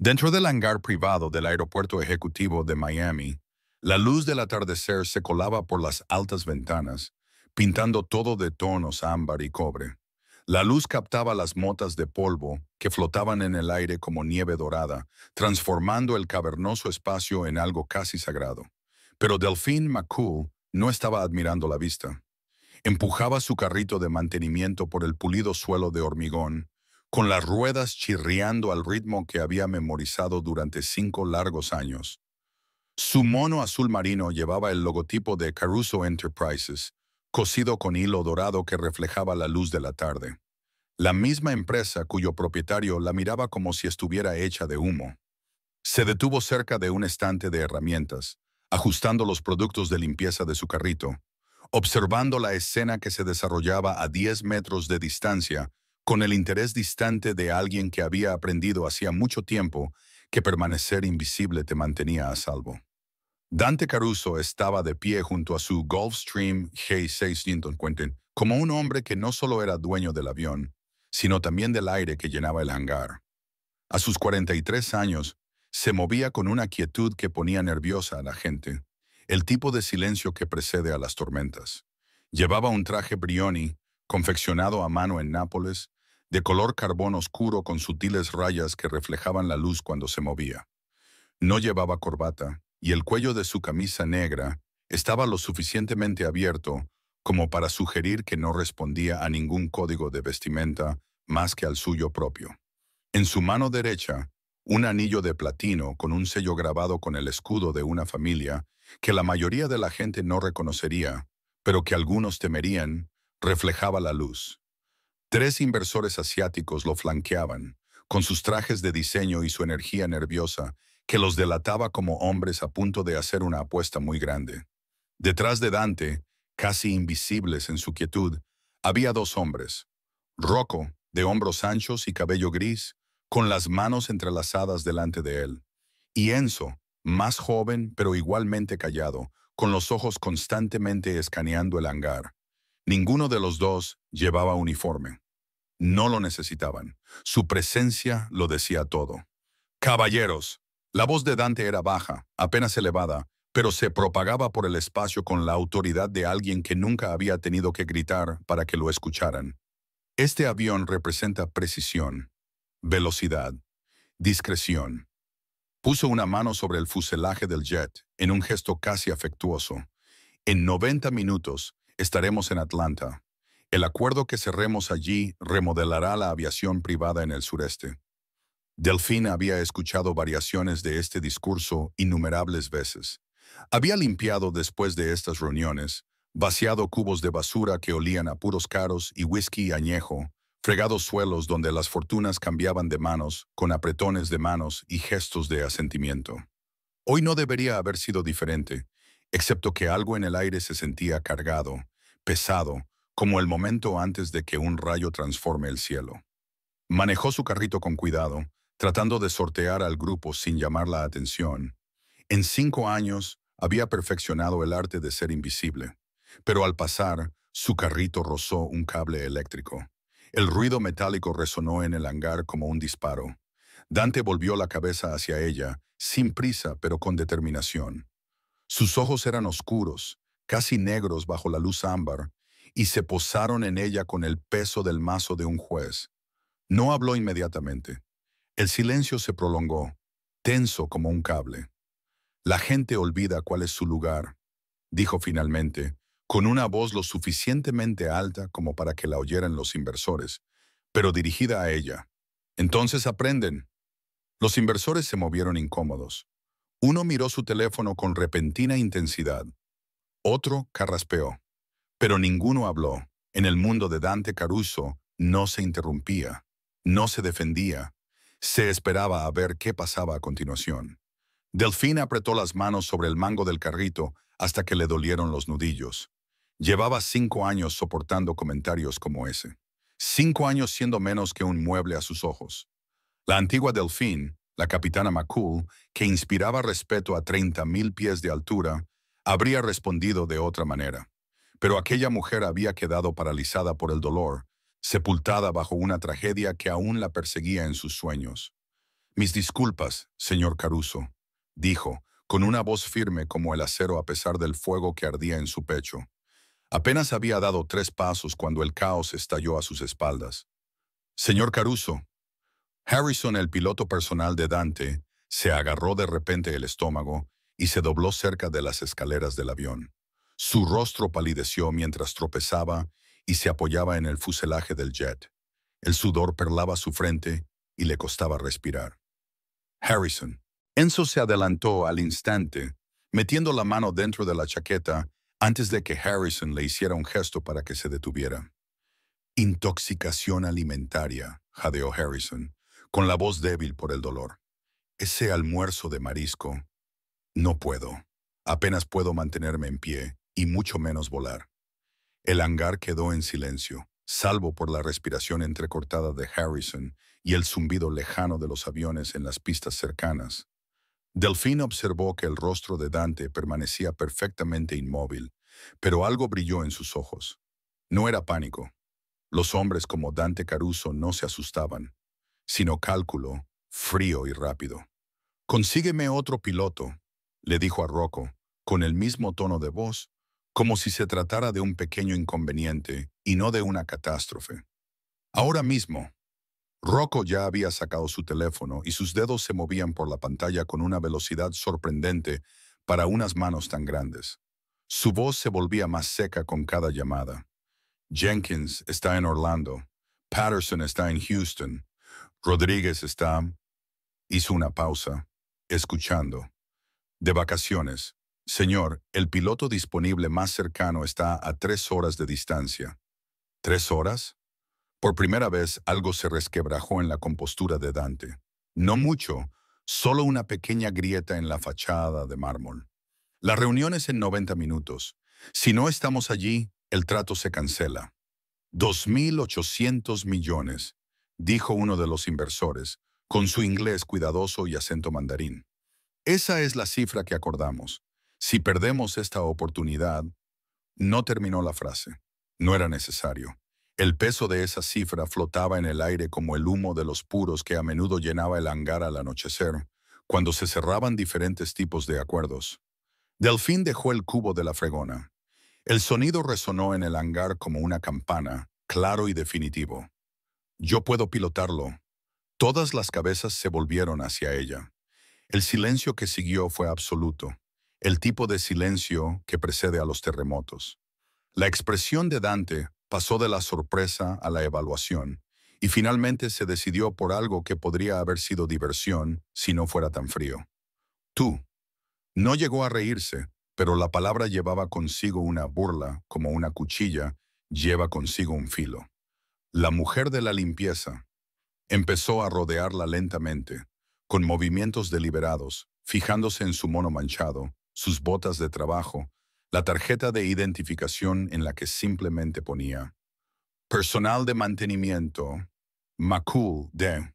Dentro del hangar privado del Aeropuerto Ejecutivo de Miami, la luz del atardecer se colaba por las altas ventanas, pintando todo de tonos ámbar y cobre. La luz captaba las motas de polvo que flotaban en el aire como nieve dorada, transformando el cavernoso espacio en algo casi sagrado. Pero Delphine McCool no estaba admirando la vista. Empujaba su carrito de mantenimiento por el pulido suelo de hormigón, con las ruedas chirriando al ritmo que había memorizado durante 5 largos años. Su mono azul marino llevaba el logotipo de Caruso Enterprises, cosido con hilo dorado que reflejaba la luz de la tarde. La misma empresa cuyo propietario la miraba como si estuviera hecha de humo. Se detuvo cerca de un estante de herramientas, ajustando los productos de limpieza de su carrito, observando la escena que se desarrollaba a 10 metros de distancia, con el interés distante de alguien que había aprendido hacía mucho tiempo que permanecer invisible te mantenía a salvo. Dante Caruso estaba de pie junto a su Gulfstream G650, como un hombre que no solo era dueño del avión, sino también del aire que llenaba el hangar. A sus 43 años, se movía con una quietud que ponía nerviosa a la gente, el tipo de silencio que precede a las tormentas. Llevaba un traje Brioni, confeccionado a mano en Nápoles, de color carbón oscuro con sutiles rayas que reflejaban la luz cuando se movía. No llevaba corbata, y el cuello de su camisa negra estaba lo suficientemente abierto como para sugerir que no respondía a ningún código de vestimenta más que al suyo propio. En su mano derecha, un anillo de platino con un sello grabado con el escudo de una familia que la mayoría de la gente no reconocería, pero que algunos temerían, reflejaba la luz. 3 inversores asiáticos lo flanqueaban, con sus trajes de diseño y su energía nerviosa, que los delataba como hombres a punto de hacer una apuesta muy grande. Detrás de Dante, casi invisibles en su quietud, había 2 hombres. Rocco, de hombros anchos y cabello gris, con las manos entrelazadas delante de él. Y Enzo, más joven pero igualmente callado, con los ojos constantemente escaneando el hangar. Ninguno de los dos llevaba uniforme. No lo necesitaban. Su presencia lo decía todo. «Caballeros». La voz de Dante era baja, apenas elevada, pero se propagaba por el espacio con la autoridad de alguien que nunca había tenido que gritar para que lo escucharan. Este avión representa precisión, velocidad, discreción. Puso una mano sobre el fuselaje del jet, en un gesto casi afectuoso. En 90 minutos estaremos en Atlanta. El acuerdo que cerremos allí remodelará la aviación privada en el sureste. Delphine había escuchado variaciones de este discurso innumerables veces. Había limpiado después de estas reuniones, vaciado cubos de basura que olían a puros caros y whisky añejo, fregado suelos donde las fortunas cambiaban de manos, con apretones de manos y gestos de asentimiento. Hoy no debería haber sido diferente, excepto que algo en el aire se sentía cargado, pesado, como el momento antes de que un rayo transforme el cielo. Manejó su carrito con cuidado, tratando de sortear al grupo sin llamar la atención. En 5 años había perfeccionado el arte de ser invisible, pero al pasar, su carrito rozó un cable eléctrico. El ruido metálico resonó en el hangar como un disparo. Dante volvió la cabeza hacia ella, sin prisa pero con determinación. Sus ojos eran oscuros, casi negros bajo la luz ámbar, y se posaron en ella con el peso del mazo de un juez. No habló inmediatamente. El silencio se prolongó, tenso como un cable. «La gente olvida cuál es su lugar», dijo finalmente, con una voz lo suficientemente alta como para que la oyeran los inversores, pero dirigida a ella. «Entonces aprenden». Los inversores se movieron incómodos. Uno miró su teléfono con repentina intensidad. Otro carraspeó. Pero ninguno habló. En el mundo de Dante Caruso no se interrumpía, no se defendía. Se esperaba a ver qué pasaba a continuación. Delphine apretó las manos sobre el mango del carrito hasta que le dolieron los nudillos. Llevaba 5 años soportando comentarios como ese. 5 años siendo menos que un mueble a sus ojos. La antigua Delphine, la capitana McCool, que inspiraba respeto a 30.000 pies de altura, habría respondido de otra manera. Pero aquella mujer había quedado paralizada por el dolor, sepultada bajo una tragedia que aún la perseguía en sus sueños. Mis disculpas, señor Caruso, dijo, con una voz firme como el acero a pesar del fuego que ardía en su pecho. Apenas había dado 3 pasos cuando el caos estalló a sus espaldas. Señor Caruso, Harrison, el piloto personal de Dante, se agarró de repente el estómago y se dobló cerca de las escaleras del avión. Su rostro palideció mientras tropezaba y se apoyaba en el fuselaje del jet. El sudor perlaba su frente y le costaba respirar. Harrison. Enzo se adelantó al instante, metiendo la mano dentro de la chaqueta antes de que Harrison le hiciera un gesto para que se detuviera. Intoxicación alimentaria, jadeó Harrison, con la voz débil por el dolor. Ese almuerzo de marisco. No puedo. Apenas puedo mantenerme en pie, y mucho menos volar. El hangar quedó en silencio, salvo por la respiración entrecortada de Harrison y el zumbido lejano de los aviones en las pistas cercanas. Delphine observó que el rostro de Dante permanecía perfectamente inmóvil, pero algo brilló en sus ojos. No era pánico. Los hombres como Dante Caruso no se asustaban, sino cálculo, frío y rápido. «Consígueme otro piloto», le dijo a Rocco, con el mismo tono de voz, como si se tratara de un pequeño inconveniente y no de una catástrofe. Ahora mismo. Rocco ya había sacado su teléfono y sus dedos se movían por la pantalla con una velocidad sorprendente para unas manos tan grandes. Su voz se volvía más seca con cada llamada. Jenkins está en Orlando. Patterson está en Houston. Rodríguez está... Hizo una pausa, escuchando. De vacaciones. Señor, el piloto disponible más cercano está a 3 horas de distancia. ¿3 horas? Por primera vez algo se resquebrajó en la compostura de Dante. No mucho, solo una pequeña grieta en la fachada de mármol. La reunión es en 90 minutos. Si no estamos allí, el trato se cancela. 2.800 millones, dijo uno de los inversores, con su inglés cuidadoso y acento mandarín. Esa es la cifra que acordamos. Si perdemos esta oportunidad... No terminó la frase. No era necesario. El peso de esa cifra flotaba en el aire como el humo de los puros que a menudo llenaba el hangar al anochecer, cuando se cerraban diferentes tipos de acuerdos. Delphine dejó el cubo de la fregona. El sonido resonó en el hangar como una campana, claro y definitivo. «Yo puedo pilotarlo». Todas las cabezas se volvieron hacia ella. El silencio que siguió fue absoluto, el tipo de silencio que precede a los terremotos. La expresión de Dante pasó de la sorpresa a la evaluación, y finalmente se decidió por algo que podría haber sido diversión si no fuera tan frío. «Tú». No llegó a reírse, pero la palabra llevaba consigo una burla, como una cuchilla lleva consigo un filo. La mujer de la limpieza. Empezó a rodearla lentamente, con movimientos deliberados, fijándose en su mono manchado, sus botas de trabajo, la tarjeta de identificación en la que simplemente ponía «Personal de mantenimiento, McCool de».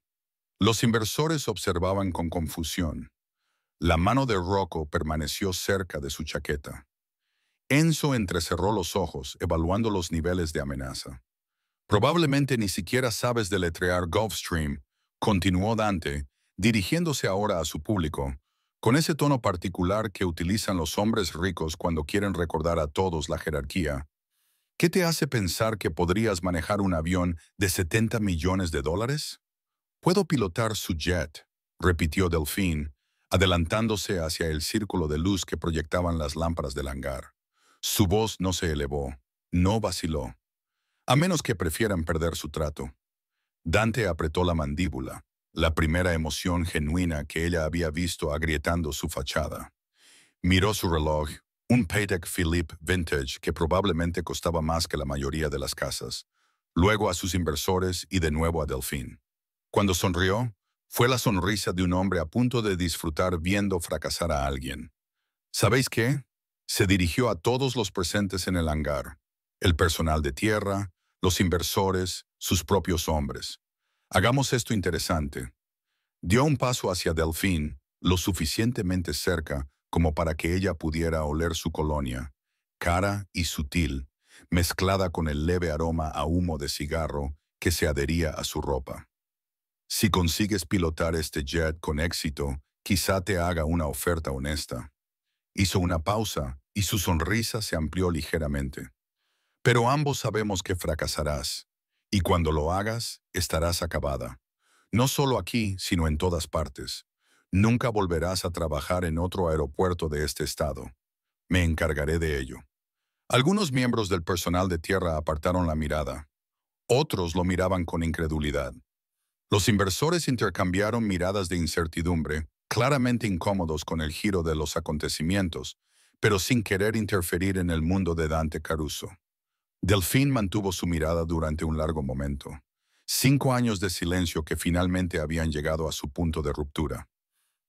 Los inversores observaban con confusión. La mano de Rocco permaneció cerca de su chaqueta. Enzo entrecerró los ojos, evaluando los niveles de amenaza. «Probablemente ni siquiera sabes deletrear Gulfstream», continuó Dante, dirigiéndose ahora a su público, con ese tono particular que utilizan los hombres ricos cuando quieren recordar a todos la jerarquía. «¿Qué te hace pensar que podrías manejar un avión de 70 millones de dólares?» «Puedo pilotar su jet», repitió Delphine, adelantándose hacia el círculo de luz que proyectaban las lámparas del hangar. Su voz no se elevó, no vaciló. «A menos que prefieran perder su trato». Dante apretó la mandíbula, la primera emoción genuina que ella había visto agrietando su fachada. Miró su reloj, un Patek Philippe Vintage que probablemente costaba más que la mayoría de las casas, luego a sus inversores y de nuevo a Delphine. Cuando sonrió, fue la sonrisa de un hombre a punto de disfrutar viendo fracasar a alguien. «¿Sabéis qué?», se dirigió a todos los presentes en el hangar, el personal de tierra, los inversores, sus propios hombres. «Hagamos esto interesante». Dio un paso hacia Delphine, lo suficientemente cerca como para que ella pudiera oler su colonia, cara y sutil, mezclada con el leve aroma a humo de cigarro que se adhería a su ropa. Si consigues pilotar este jet con éxito, quizá te haga una oferta honesta. Hizo una pausa y su sonrisa se amplió ligeramente. Pero ambos sabemos que fracasarás, y cuando lo hagas, estarás acabada. No solo aquí, sino en todas partes. Nunca volverás a trabajar en otro aeropuerto de este estado. Me encargaré de ello. Algunos miembros del personal de tierra apartaron la mirada. Otros lo miraban con incredulidad. Los inversores intercambiaron miradas de incertidumbre, claramente incómodos con el giro de los acontecimientos, pero sin querer interferir en el mundo de Dante Caruso. Delfín mantuvo su mirada durante un largo momento. 5 años de silencio que finalmente habían llegado a su punto de ruptura.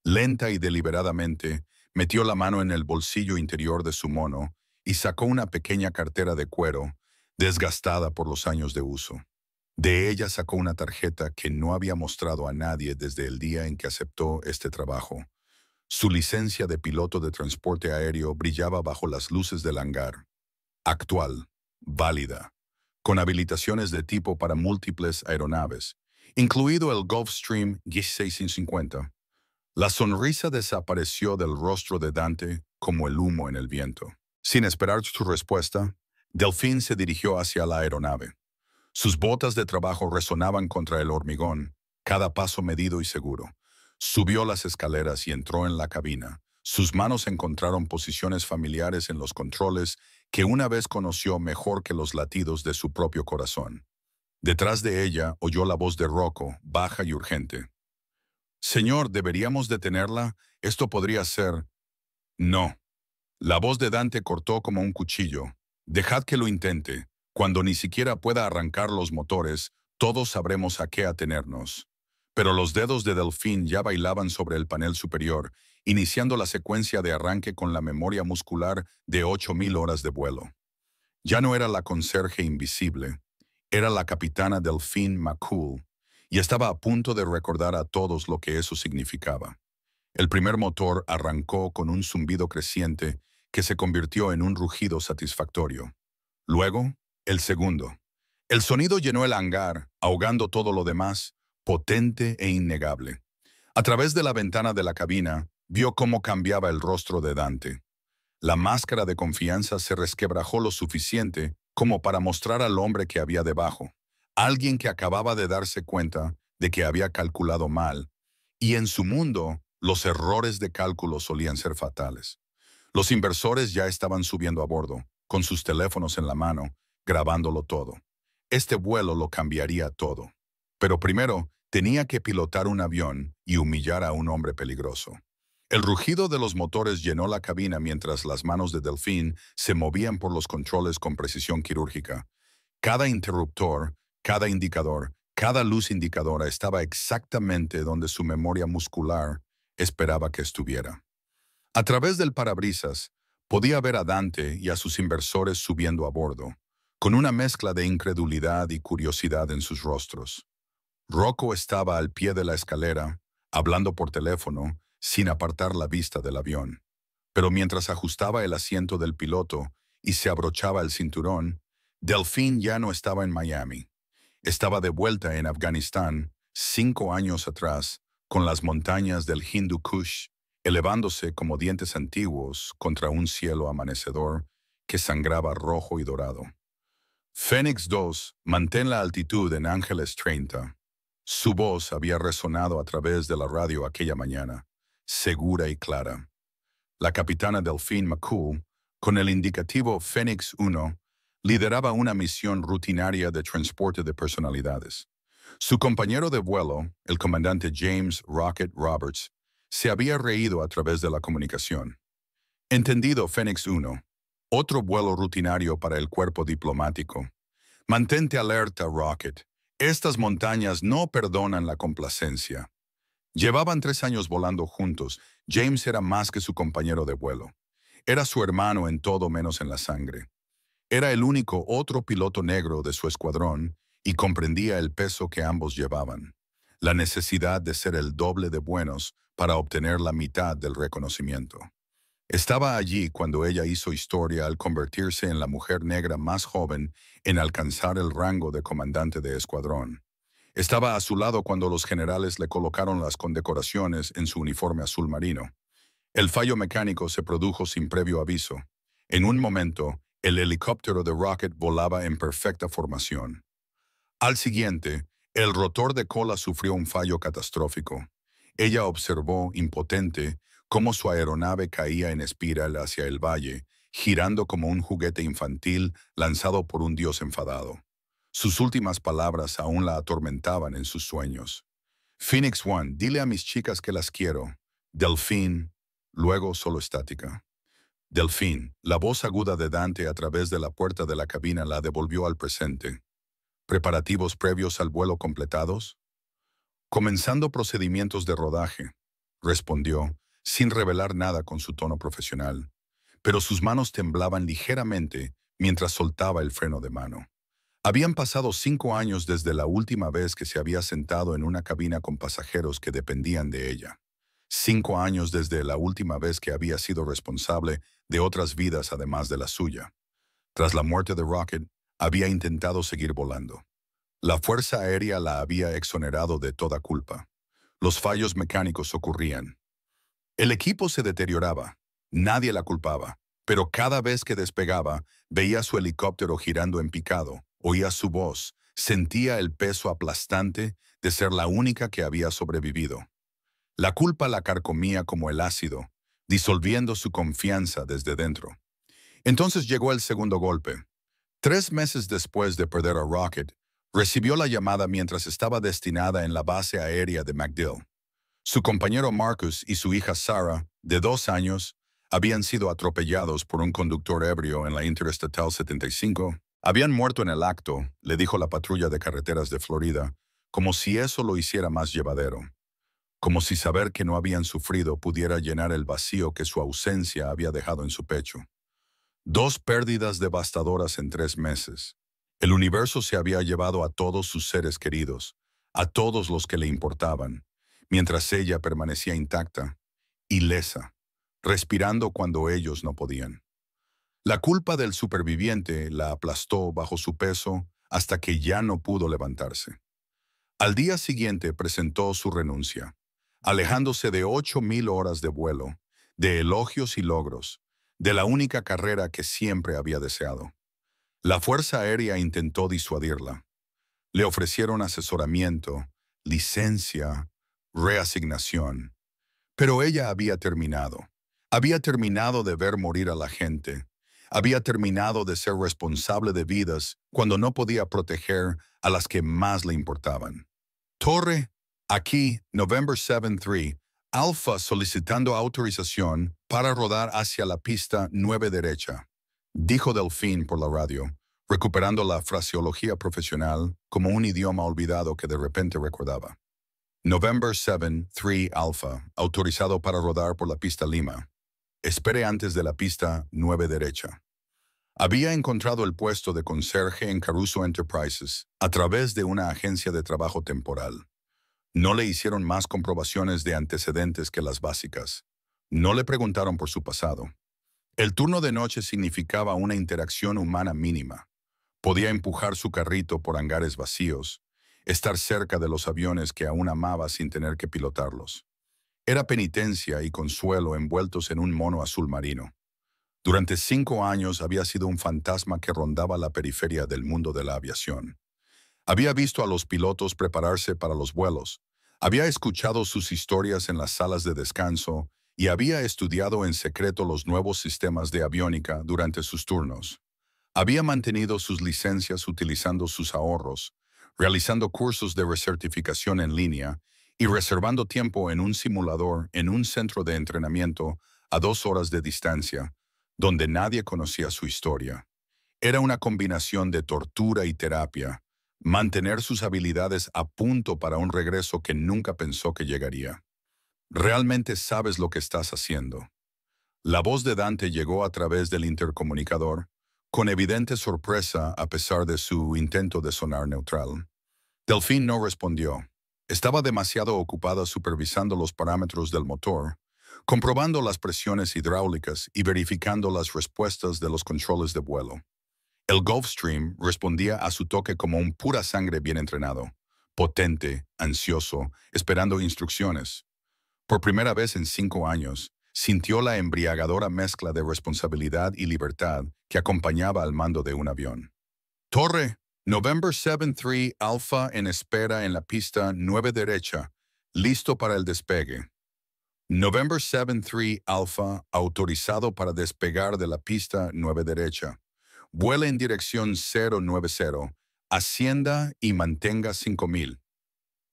Lenta y deliberadamente, metió la mano en el bolsillo interior de su mono y sacó una pequeña cartera de cuero, desgastada por los años de uso. De ella sacó una tarjeta que no había mostrado a nadie desde el día en que aceptó este trabajo. Su licencia de piloto de transporte aéreo brillaba bajo las luces del hangar. Actual, válida, con habilitaciones de tipo para múltiples aeronaves, incluido el Gulfstream G650. La sonrisa desapareció del rostro de Dante como el humo en el viento. Sin esperar su respuesta, Delfín se dirigió hacia la aeronave. Sus botas de trabajo resonaban contra el hormigón, cada paso medido y seguro. Subió las escaleras y entró en la cabina. Sus manos encontraron posiciones familiares en los controles que una vez conoció mejor que los latidos de su propio corazón. Detrás de ella oyó la voz de Rocco, baja y urgente. «Señor, ¿deberíamos detenerla? Esto podría ser...» «No». La voz de Dante cortó como un cuchillo. «Dejad que lo intente. Cuando ni siquiera pueda arrancar los motores, todos sabremos a qué atenernos». Pero los dedos de Delfín ya bailaban sobre el panel superior, iniciando la secuencia de arranque con la memoria muscular de 8.000 horas de vuelo. Ya no era la conserje invisible, era la capitana Delfín McCool, y estaba a punto de recordar a todos lo que eso significaba. El primer motor arrancó con un zumbido creciente que se convirtió en un rugido satisfactorio. Luego, el segundo. El sonido llenó el hangar, ahogando todo lo demás, potente e innegable. A través de la ventana de la cabina, vio cómo cambiaba el rostro de Dante. La máscara de confianza se resquebrajó lo suficiente como para mostrar al hombre que había debajo, alguien que acababa de darse cuenta de que había calculado mal, y en su mundo los errores de cálculo solían ser fatales. Los inversores ya estaban subiendo a bordo, con sus teléfonos en la mano, grabándolo todo. Este vuelo lo cambiaría todo. Pero primero tenía que pilotar un avión y humillar a un hombre peligroso. El rugido de los motores llenó la cabina mientras las manos de Delfín se movían por los controles con precisión quirúrgica. Cada interruptor, cada indicador, cada luz indicadora estaba exactamente donde su memoria muscular esperaba que estuviera. A través del parabrisas, podía ver a Dante y a sus inversores subiendo a bordo, con una mezcla de incredulidad y curiosidad en sus rostros. Rocco estaba al pie de la escalera, hablando por teléfono, sin apartar la vista del avión. Pero mientras ajustaba el asiento del piloto y se abrochaba el cinturón, Delfín ya no estaba en Miami. Estaba de vuelta en Afganistán, 5 años atrás, con las montañas del Hindu Kush, elevándose como dientes antiguos contra un cielo amanecedor que sangraba rojo y dorado. Fénix 2, mantén la altitud en Ángeles 30. Su voz había resonado a través de la radio aquella mañana, segura y clara. La capitana Delfín McCool, con el indicativo Fénix 1, lideraba una misión rutinaria de transporte de personalidades. Su compañero de vuelo, el comandante James Rocket Roberts, se había reído a través de la comunicación. Entendido, Fénix 1. Otro vuelo rutinario para el cuerpo diplomático. Mantente alerta, Rocket. Estas montañas no perdonan la complacencia. Llevaban 3 años volando juntos. James era más que su compañero de vuelo. Era su hermano en todo menos en la sangre. Era el único otro piloto negro de su escuadrón y comprendía el peso que ambos llevaban. La necesidad de ser el doble de buenos para obtener la mitad del reconocimiento. Estaba allí cuando ella hizo historia al convertirse en la mujer negra más joven en alcanzar el rango de comandante de escuadrón. Estaba a su lado cuando los generales le colocaron las condecoraciones en su uniforme azul marino. El fallo mecánico se produjo sin previo aviso. En un momento, el helicóptero de Rocket volaba en perfecta formación. Al siguiente, el rotor de cola sufrió un fallo catastrófico. Ella observó, impotente, cómo su aeronave caía en espiral hacia el valle, girando como un juguete infantil lanzado por un dios enfadado. Sus últimas palabras aún la atormentaban en sus sueños. Phoenix One, dile a mis chicas que las quiero. Delfín, luego solo estática. Delfín, la voz aguda de Dante a través de la puerta de la cabina la devolvió al presente. ¿Preparativos previos al vuelo completados? Comenzando procedimientos de rodaje, respondió, sin revelar nada con su tono profesional, pero sus manos temblaban ligeramente mientras soltaba el freno de mano. Habían pasado 5 años desde la última vez que se había sentado en una cabina con pasajeros que dependían de ella. 5 años desde la última vez que había sido responsable de otras vidas además de la suya. Tras la muerte de Rocket, había intentado seguir volando. La Fuerza Aérea la había exonerado de toda culpa. Los fallos mecánicos ocurrían. El equipo se deterioraba. Nadie la culpaba. Pero cada vez que despegaba, veía su helicóptero girando en picado, oía su voz, sentía el peso aplastante de ser la única que había sobrevivido. La culpa la carcomía como el ácido, disolviendo su confianza desde dentro. Entonces llegó el segundo golpe. 3 meses después de perder a Rocket, recibió la llamada mientras estaba destinada en la base aérea de MacDill. Su compañero Marcus y su hija Sarah, de 2 años, habían sido atropellados por un conductor ebrio en la Interestatal 75. Habían muerto en el acto, le dijo la patrulla de carreteras de Florida, como si eso lo hiciera más llevadero. Como si saber que no habían sufrido pudiera llenar el vacío que su ausencia había dejado en su pecho. 2 pérdidas devastadoras en 3 meses. El universo se había llevado a todos sus seres queridos, a todos los que le importaban, mientras ella permanecía intacta, ilesa, respirando cuando ellos no podían. La culpa del superviviente la aplastó bajo su peso hasta que ya no pudo levantarse. Al día siguiente presentó su renuncia, alejándose de 8,000 horas de vuelo, de elogios y logros, de la única carrera que siempre había deseado. La Fuerza Aérea intentó disuadirla. Le ofrecieron asesoramiento, licencia, reasignación. Pero ella había terminado. Había terminado de ver morir a la gente. Había terminado de ser responsable de vidas cuando no podía proteger a las que más le importaban. Torre, aquí, November 7-3, Alpha solicitando autorización para rodar hacia la pista 9 derecha, dijo Delfín por la radio, recuperando la fraseología profesional como un idioma olvidado que de repente recordaba. November 7-3 Alpha, autorizado para rodar por la pista Lima. Espere antes de la pista 9 derecha. Había encontrado el puesto de conserje en Caruso Enterprises a través de una agencia de trabajo temporal. No le hicieron más comprobaciones de antecedentes que las básicas. No le preguntaron por su pasado. El turno de noche significaba una interacción humana mínima. Podía empujar su carrito por hangares vacíos, estar cerca de los aviones que aún amaba sin tener que pilotarlos. Era penitencia y consuelo envueltos en un mono azul marino. Durante 5 años había sido un fantasma que rondaba la periferia del mundo de la aviación. Había visto a los pilotos prepararse para los vuelos, había escuchado sus historias en las salas de descanso y había estudiado en secreto los nuevos sistemas de aviónica durante sus turnos. Había mantenido sus licencias utilizando sus ahorros, realizando cursos de recertificación en línea y reservando tiempo en un simulador en un centro de entrenamiento a 2 horas de distancia, donde nadie conocía su historia. Era una combinación de tortura y terapia, mantener sus habilidades a punto para un regreso que nunca pensó que llegaría. ¿Realmente sabes lo que estás haciendo? La voz de Dante llegó a través del intercomunicador, con evidente sorpresa a pesar de su intento de sonar neutral. Delfín no respondió. Estaba demasiado ocupada supervisando los parámetros del motor, comprobando las presiones hidráulicas y verificando las respuestas de los controles de vuelo. El Gulfstream respondía a su toque como un pura sangre bien entrenado, potente, ansioso, esperando instrucciones. Por primera vez en 5 años, sintió la embriagadora mezcla de responsabilidad y libertad que acompañaba al mando de un avión. Torre, November 7-3 Alpha en espera en la pista 9 derecha, listo para el despegue. November 7-3 Alpha autorizado para despegar de la pista 9 derecha. Vuela en dirección 090, ascienda y mantenga 5000.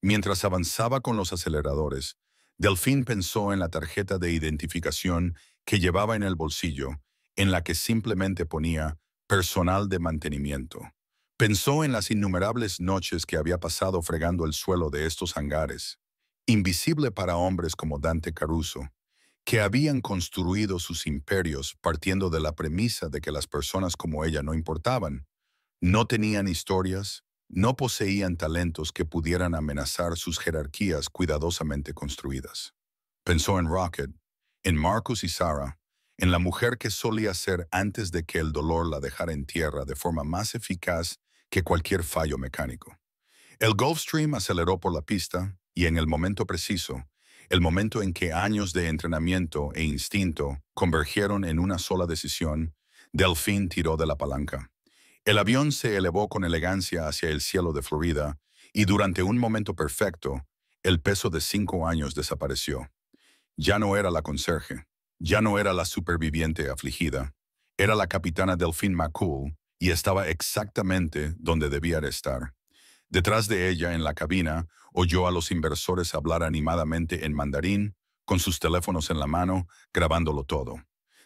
Mientras avanzaba con los aceleradores, Delfín pensó en la tarjeta de identificación que llevaba en el bolsillo, en la que simplemente ponía personal de mantenimiento. Pensó en las innumerables noches que había pasado fregando el suelo de estos hangares, invisible para hombres como Dante Caruso, que habían construido sus imperios partiendo de la premisa de que las personas como ella no importaban. No tenían historias, no poseían talentos que pudieran amenazar sus jerarquías cuidadosamente construidas. Pensó en Rocket, en Marcus y Sarah, en la mujer que solía ser antes de que el dolor la dejara en tierra de forma más eficaz que cualquier fallo mecánico. El Gulfstream aceleró por la pista y en el momento preciso, el momento en que años de entrenamiento e instinto convergieron en una sola decisión, Delfín tiró de la palanca. El avión se elevó con elegancia hacia el cielo de Florida y durante un momento perfecto, el peso de 5 años desapareció. Ya no era la conserje, ya no era la superviviente afligida, era la capitana Delphine McCool y estaba exactamente donde debía estar. Detrás de ella, en la cabina, oyó a los inversores hablar animadamente en mandarín, con sus teléfonos en la mano, grabándolo todo.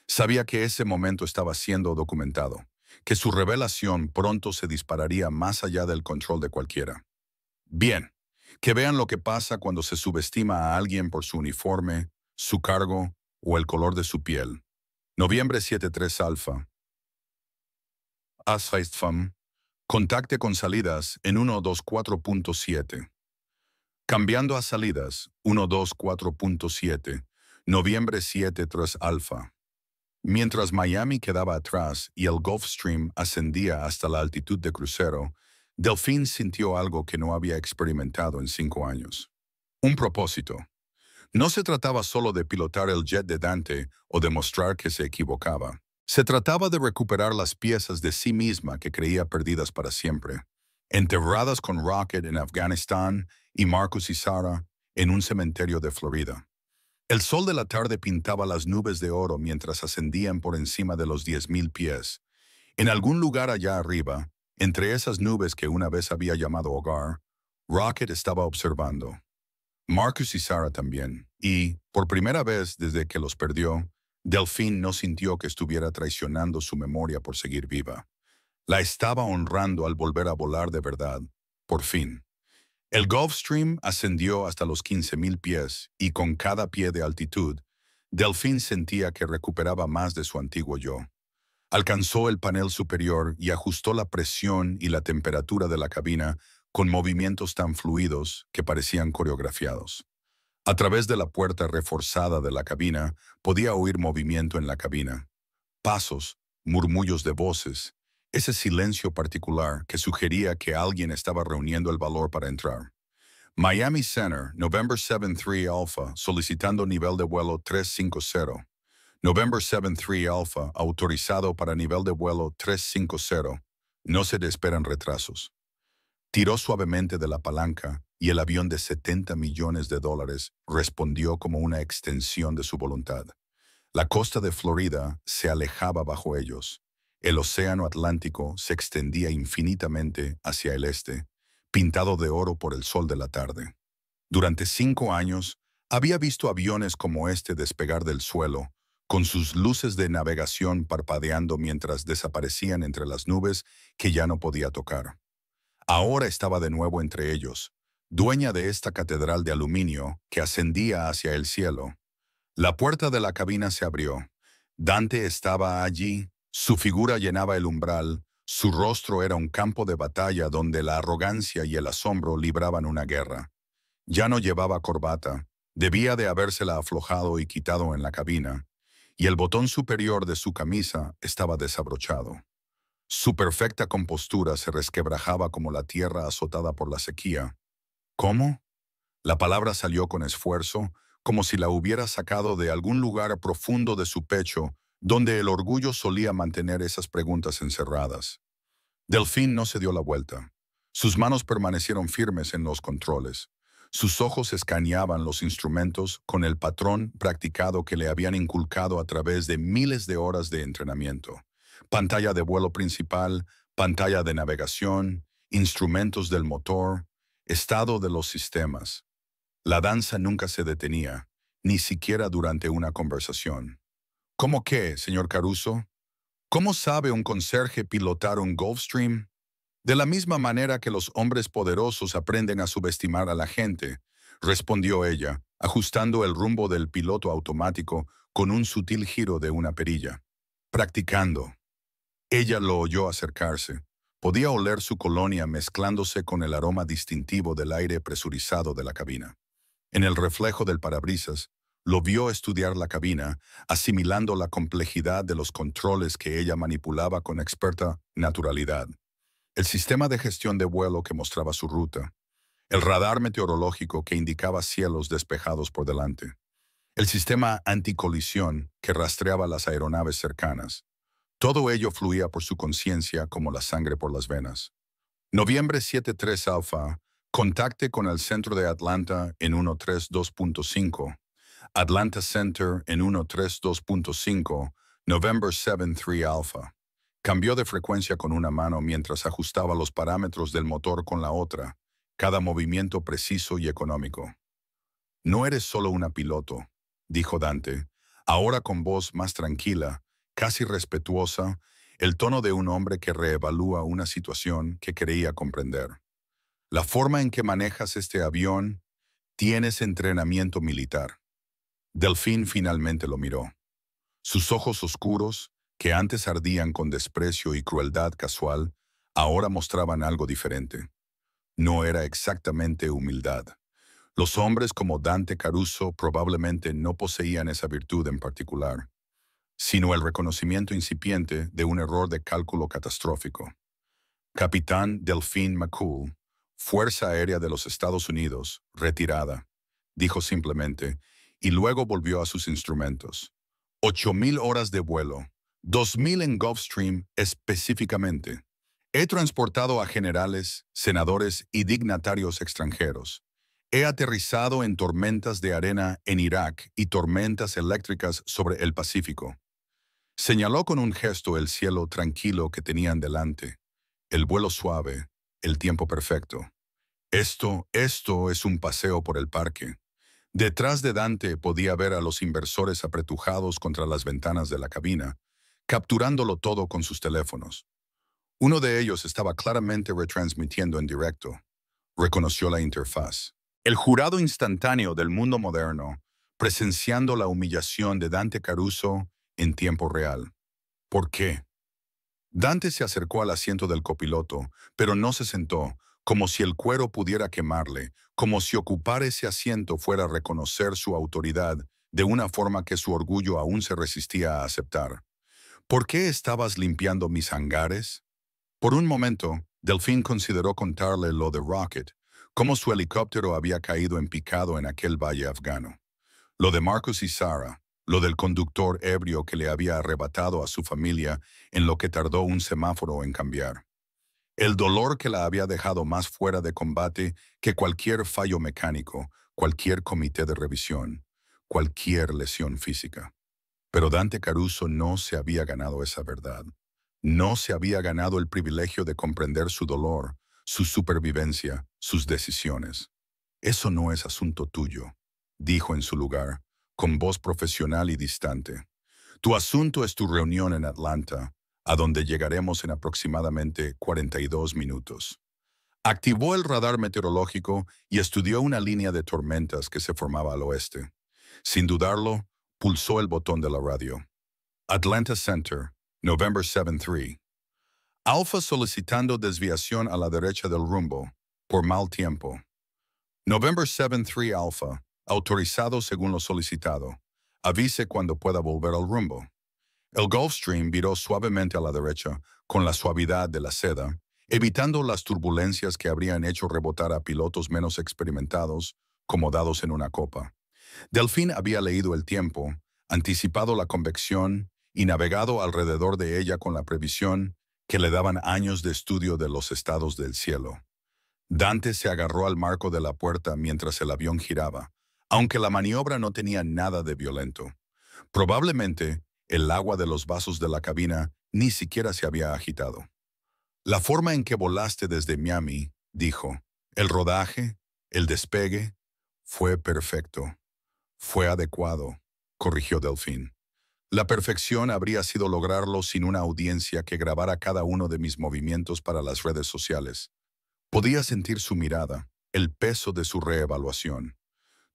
Sabía que ese momento estaba siendo documentado, que su revelación pronto se dispararía más allá del control de cualquiera. Bien, que vean lo que pasa cuando se subestima a alguien por su uniforme, su cargo o el color de su piel. Noviembre 7-3 Alfa. Asheistfam. Contacte con salidas en 124.7. Cambiando a salidas 124.7. Noviembre 7-3 Alfa. Mientras Miami quedaba atrás y el Gulfstream ascendía hasta la altitud de crucero, Delfín sintió algo que no había experimentado en 5 años. Un propósito. No se trataba solo de pilotar el jet de Dante o demostrar que se equivocaba. Se trataba de recuperar las piezas de sí misma que creía perdidas para siempre, enterradas con Rocket en Afganistán y Marcus y Sarah en un cementerio de Florida. El sol de la tarde pintaba las nubes de oro mientras ascendían por encima de los 10,000 pies. En algún lugar allá arriba, entre esas nubes que una vez había llamado hogar, Rocket estaba observando. Marcus y Sarah también, y, por primera vez desde que los perdió, Delfín no sintió que estuviera traicionando su memoria por seguir viva. La estaba honrando al volver a volar de verdad, por fin. El Gulfstream ascendió hasta los 15,000 pies y con cada pie de altitud, Delfín sentía que recuperaba más de su antiguo yo. Alcanzó el panel superior y ajustó la presión y la temperatura de la cabina con movimientos tan fluidos que parecían coreografiados. A través de la puerta reforzada de la cabina podía oír movimiento en la cabina. Pasos, murmullos de voces, ese silencio particular que sugería que alguien estaba reuniendo el valor para entrar. Miami Center, November 7-3 Alpha, solicitando nivel de vuelo 350. November 7-3 Alpha, autorizado para nivel de vuelo 350. No se le esperan retrasos. Tiró suavemente de la palanca y el avión de $70 millones respondió como una extensión de su voluntad. La costa de Florida se alejaba bajo ellos. El océano Atlántico se extendía infinitamente hacia el este, pintado de oro por el sol de la tarde. Durante 5 años, había visto aviones como este despegar del suelo, con sus luces de navegación parpadeando mientras desaparecían entre las nubes que ya no podía tocar. Ahora estaba de nuevo entre ellos, dueña de esta catedral de aluminio que ascendía hacia el cielo. La puerta de la cabina se abrió. Dante estaba allí, su figura llenaba el umbral, su rostro era un campo de batalla donde la arrogancia y el asombro libraban una guerra. Ya no llevaba corbata, debía de habérsela aflojado y quitado en la cabina, y el botón superior de su camisa estaba desabrochado. Su perfecta compostura se resquebrajaba como la tierra azotada por la sequía. ¿Cómo? La palabra salió con esfuerzo, como si la hubiera sacado de algún lugar profundo de su pecho, donde el orgullo solía mantener esas preguntas encerradas. Delfín no se dio la vuelta. Sus manos permanecieron firmes en los controles. Sus ojos escaneaban los instrumentos con el patrón practicado que le habían inculcado a través de miles de horas de entrenamiento. Pantalla de vuelo principal, pantalla de navegación, instrumentos del motor, estado de los sistemas. La danza nunca se detenía, ni siquiera durante una conversación. ¿Cómo qué, señor Caruso? ¿Cómo sabe un conserje pilotar un Gulfstream? De la misma manera que los hombres poderosos aprenden a subestimar a la gente, respondió ella, ajustando el rumbo del piloto automático con un sutil giro de una perilla. Practicando. Ella lo oyó acercarse. Podía oler su colonia mezclándose con el aroma distintivo del aire presurizado de la cabina. En el reflejo del parabrisas, lo vio estudiar la cabina, asimilando la complejidad de los controles que ella manipulaba con experta naturalidad. El sistema de gestión de vuelo que mostraba su ruta, el radar meteorológico que indicaba cielos despejados por delante, el sistema anticolisión que rastreaba las aeronaves cercanas. Todo ello fluía por su conciencia como la sangre por las venas. Noviembre 73 Alpha, contacte con el centro de Atlanta en 132.5. Atlanta Center en 132.5, November 73 Alpha. Cambió de frecuencia con una mano mientras ajustaba los parámetros del motor con la otra, cada movimiento preciso y económico. No eres solo una piloto, dijo Dante, ahora con voz más tranquila, casi respetuosa, el tono de un hombre que reevalúa una situación que creía comprender. La forma en que manejas este avión, tienes entrenamiento militar. Delfín finalmente lo miró. Sus ojos oscuros, que antes ardían con desprecio y crueldad casual, ahora mostraban algo diferente. No era exactamente humildad. Los hombres como Dante Caruso probablemente no poseían esa virtud en particular, sino el reconocimiento incipiente de un error de cálculo catastrófico. Capitán Delphine McCool, Fuerza Aérea de los Estados Unidos, retirada, dijo simplemente, y luego volvió a sus instrumentos. 8,000 horas de vuelo, 2,000 en Gulfstream específicamente. He transportado a generales, senadores y dignatarios extranjeros. He aterrizado en tormentas de arena en Irak y tormentas eléctricas sobre el Pacífico. Señaló con un gesto el cielo tranquilo que tenían delante, el vuelo suave, el tiempo perfecto. Esto es un paseo por el parque. Detrás de Dante podía ver a los inversores apretujados contra las ventanas de la cabina, capturándolo todo con sus teléfonos. Uno de ellos estaba claramente retransmitiendo en directo. Reconoció la interfaz. El jurado instantáneo del mundo moderno, presenciando la humillación de Dante Caruso en tiempo real. ¿Por qué? Dante se acercó al asiento del copiloto, pero no se sentó, como si el cuero pudiera quemarle, como si ocupar ese asiento fuera reconocer su autoridad de una forma que su orgullo aún se resistía a aceptar. ¿Por qué estabas limpiando mis hangares? Por un momento, Delphine consideró contarle lo de Rocket, cómo su helicóptero había caído en picado en aquel valle afgano. Lo de Marcus y Sarah, lo del conductor ebrio que le había arrebatado a su familia en lo que tardó un semáforo en cambiar. El dolor que la había dejado más fuera de combate que cualquier fallo mecánico, cualquier comité de revisión, cualquier lesión física. Pero Dante Caruso no se había ganado esa verdad. No se había ganado el privilegio de comprender su dolor, su supervivencia, sus decisiones. Eso no es asunto tuyo, dijo en su lugar, con voz profesional y distante. Tu asunto es tu reunión en Atlanta, a donde llegaremos en aproximadamente 42 minutos. Activó el radar meteorológico y estudió una línea de tormentas que se formaba al oeste. Sin dudarlo, pulsó el botón de la radio. Atlanta Center, November 7-3. Alpha solicitando desviación a la derecha del rumbo, por mal tiempo. November 7-3 Alpha, autorizado según lo solicitado. Avise cuando pueda volver al rumbo. El Gulfstream viró suavemente a la derecha, con la suavidad de la seda, evitando las turbulencias que habrían hecho rebotar a pilotos menos experimentados como dados en una copa. Delfín había leído el tiempo, anticipado la convección y navegado alrededor de ella con la previsión que le daban años de estudio de los estados del cielo. Dante se agarró al marco de la puerta mientras el avión giraba, aunque la maniobra no tenía nada de violento. Probablemente el agua de los vasos de la cabina ni siquiera se había agitado. La forma en que volaste desde Miami, dijo, el rodaje, el despegue, fue perfecto. Fue adecuado, corrigió Delfín. La perfección habría sido lograrlo sin una audiencia que grabara cada uno de mis movimientos para las redes sociales. Podía sentir su mirada, el peso de su reevaluación.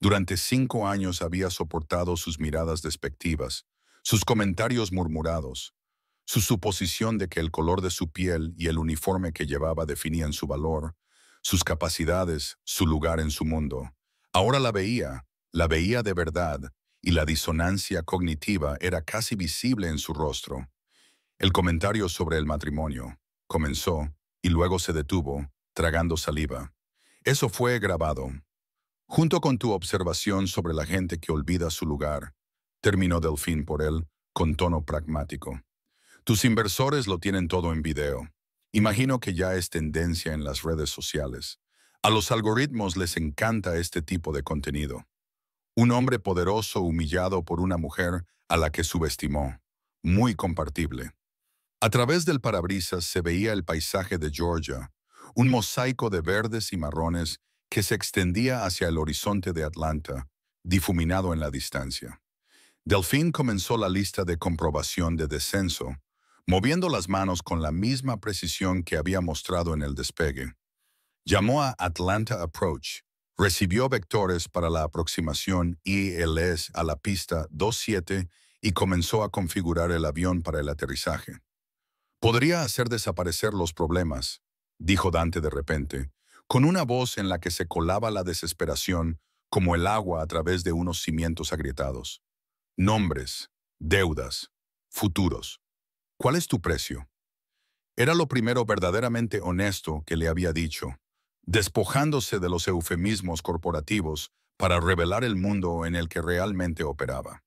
Durante 5 años había soportado sus miradas despectivas, sus comentarios murmurados, su suposición de que el color de su piel y el uniforme que llevaba definían su valor, sus capacidades, su lugar en su mundo. Ahora la veía de verdad, y la disonancia cognitiva era casi visible en su rostro. El comentario sobre el matrimonio comenzó y luego se detuvo, tragando saliva. Eso fue grabado. Junto con tu observación sobre la gente que olvida su lugar, terminó Delfín por él, con tono pragmático. Tus inversores lo tienen todo en video. Imagino que ya es tendencia en las redes sociales. A los algoritmos les encanta este tipo de contenido. Un hombre poderoso humillado por una mujer a la que subestimó. Muy compartible. A través del parabrisas se veía el paisaje de Georgia, un mosaico de verdes y marrones que se extendía hacia el horizonte de Atlanta, difuminado en la distancia. Delfín comenzó la lista de comprobación de descenso, moviendo las manos con la misma precisión que había mostrado en el despegue. Llamó a Atlanta Approach, recibió vectores para la aproximación ILS a la pista 27 y comenzó a configurar el avión para el aterrizaje. Podría hacer desaparecer los problemas, dijo Dante de repente, con una voz en la que se colaba la desesperación como el agua a través de unos cimientos agrietados. Nombres, deudas, futuros. ¿Cuál es tu precio? Era lo primero verdaderamente honesto que le había dicho, despojándose de los eufemismos corporativos para revelar el mundo en el que realmente operaba.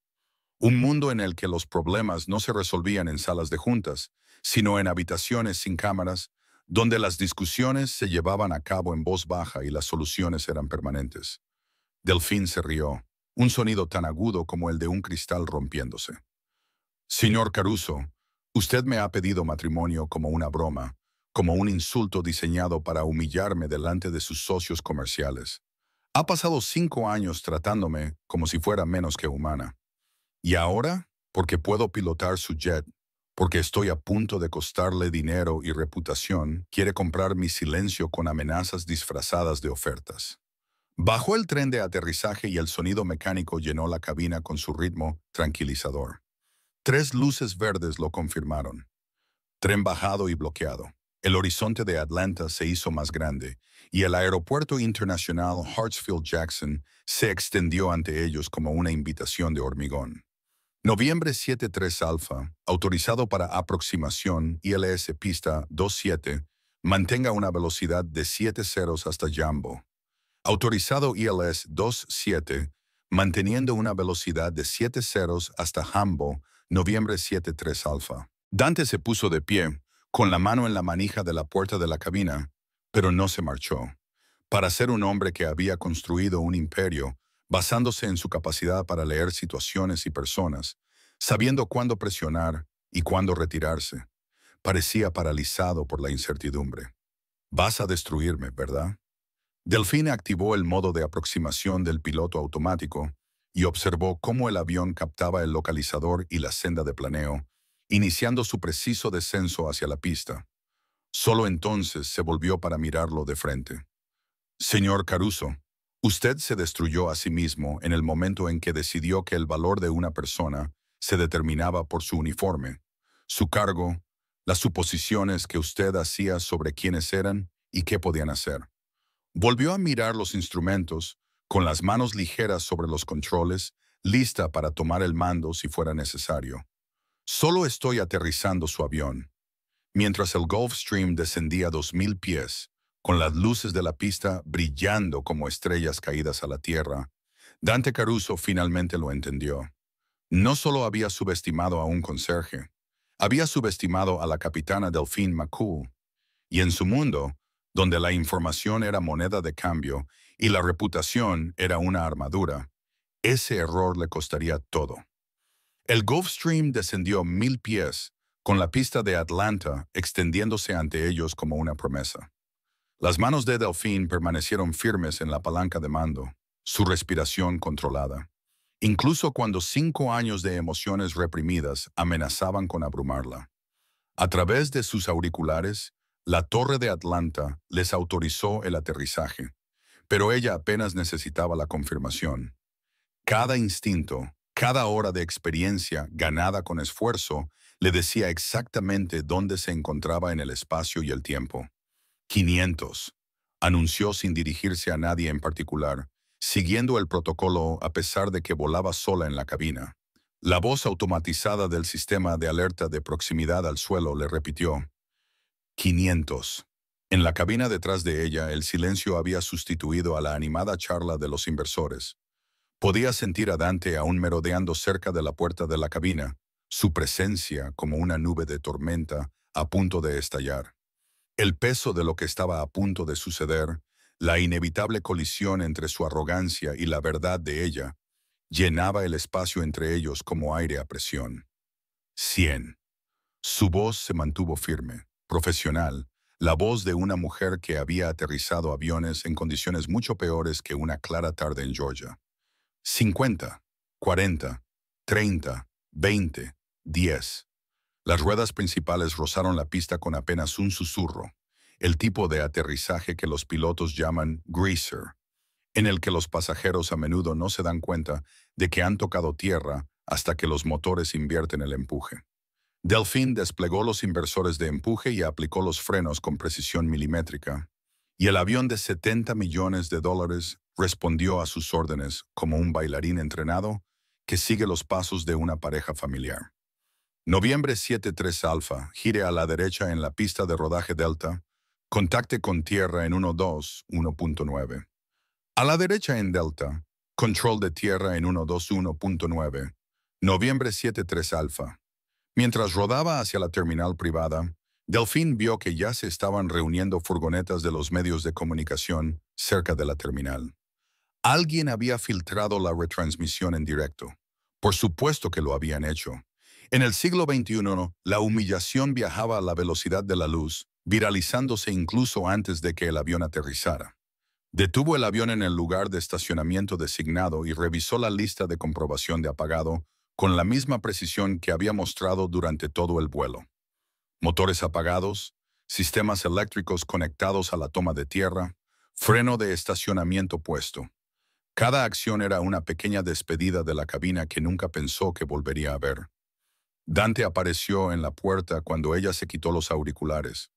Un mundo en el que los problemas no se resolvían en salas de juntas, sino en habitaciones sin cámaras, donde las discusiones se llevaban a cabo en voz baja y las soluciones eran permanentes. Delfín se rió, un sonido tan agudo como el de un cristal rompiéndose. Señor Caruso, usted me ha pedido matrimonio como una broma, como un insulto diseñado para humillarme delante de sus socios comerciales. Ha pasado 5 años tratándome como si fuera menos que humana. Y ahora, porque puedo pilotar su jet, porque estoy a punto de costarle dinero y reputación, quiere comprar mi silencio con amenazas disfrazadas de ofertas. Bajó el tren de aterrizaje y el sonido mecánico llenó la cabina con su ritmo tranquilizador. 3 luces verdes lo confirmaron. Tren bajado y bloqueado. El horizonte de Atlanta se hizo más grande y el aeropuerto internacional Hartsfield-Jackson se extendió ante ellos como una invitación de hormigón. Noviembre 73 Alfa, autorizado para aproximación ILS pista 27, mantenga una velocidad de 7 ceros hasta Jambo. Autorizado ILS 27, manteniendo una velocidad de 7 ceros hasta Jambo, noviembre 73 Alfa. Dante se puso de pie, con la mano en la manija de la puerta de la cabina, pero no se marchó. Para ser un hombre que había construido un imperio, basándose en su capacidad para leer situaciones y personas, sabiendo cuándo presionar y cuándo retirarse, parecía paralizado por la incertidumbre. Vas a destruirme, ¿verdad? Delfín activó el modo de aproximación del piloto automático y observó cómo el avión captaba el localizador y la senda de planeo, iniciando su preciso descenso hacia la pista. Solo entonces se volvió para mirarlo de frente. Señor Caruso, usted se destruyó a sí mismo en el momento en que decidió que el valor de una persona se determinaba por su uniforme, su cargo, las suposiciones que usted hacía sobre quiénes eran y qué podían hacer. Volvió a mirar los instrumentos, con las manos ligeras sobre los controles, lista para tomar el mando si fuera necesario. Solo estoy aterrizando su avión. Mientras el Gulfstream descendía 2000 pies, con las luces de la pista brillando como estrellas caídas a la tierra, Dante Caruso finalmente lo entendió. No solo había subestimado a un conserje, había subestimado a la capitana Delphine McCool, y en su mundo, donde la información era moneda de cambio y la reputación era una armadura, ese error le costaría todo. El Gulfstream descendió 1000 pies, con la pista de Atlanta extendiéndose ante ellos como una promesa. Las manos de Delphine permanecieron firmes en la palanca de mando, su respiración controlada, incluso cuando 5 años de emociones reprimidas amenazaban con abrumarla. A través de sus auriculares, la torre de Atlanta les autorizó el aterrizaje, pero ella apenas necesitaba la confirmación. Cada instinto, cada hora de experiencia ganada con esfuerzo, le decía exactamente dónde se encontraba en el espacio y el tiempo. 500, anunció sin dirigirse a nadie en particular, siguiendo el protocolo a pesar de que volaba sola en la cabina. La voz automatizada del sistema de alerta de proximidad al suelo le repitió: 500. En la cabina detrás de ella, el silencio había sustituido a la animada charla de los inversores. Podía sentir a Dante aún merodeando cerca de la puerta de la cabina, su presencia como una nube de tormenta a punto de estallar. El peso de lo que estaba a punto de suceder, la inevitable colisión entre su arrogancia y la verdad de ella, llenaba el espacio entre ellos como aire a presión. 100. Su voz se mantuvo firme, profesional, la voz de una mujer que había aterrizado aviones en condiciones mucho peores que una clara tarde en Georgia. 50, 40, 30, 20, 10. Las ruedas principales rozaron la pista con apenas un susurro, el tipo de aterrizaje que los pilotos llaman greaser, en el que los pasajeros a menudo no se dan cuenta de que han tocado tierra hasta que los motores invierten el empuje. Delphine desplegó los inversores de empuje y aplicó los frenos con precisión milimétrica, y el avión de $70 millones respondió a sus órdenes como un bailarín entrenado que sigue los pasos de una pareja familiar. Noviembre 73 Alfa, gire a la derecha en la pista de rodaje Delta, contacte con tierra en 121.9. A la derecha en Delta, control de tierra en 121.9. Noviembre 73 Alfa. Mientras rodaba hacia la terminal privada, Delphine vio que ya se estaban reuniendo furgonetas de los medios de comunicación cerca de la terminal. Alguien había filtrado la retransmisión en directo. Por supuesto que lo habían hecho. En el siglo XXI, la humillación viajaba a la velocidad de la luz, viralizándose incluso antes de que el avión aterrizara. Detuvo el avión en el lugar de estacionamiento designado y revisó la lista de comprobación de apagado con la misma precisión que había mostrado durante todo el vuelo. Motores apagados, sistemas eléctricos conectados a la toma de tierra, freno de estacionamiento puesto. Cada acción era una pequeña despedida de la cabina que nunca pensó que volvería a ver. Dante apareció en la puerta cuando ella se quitó los auriculares.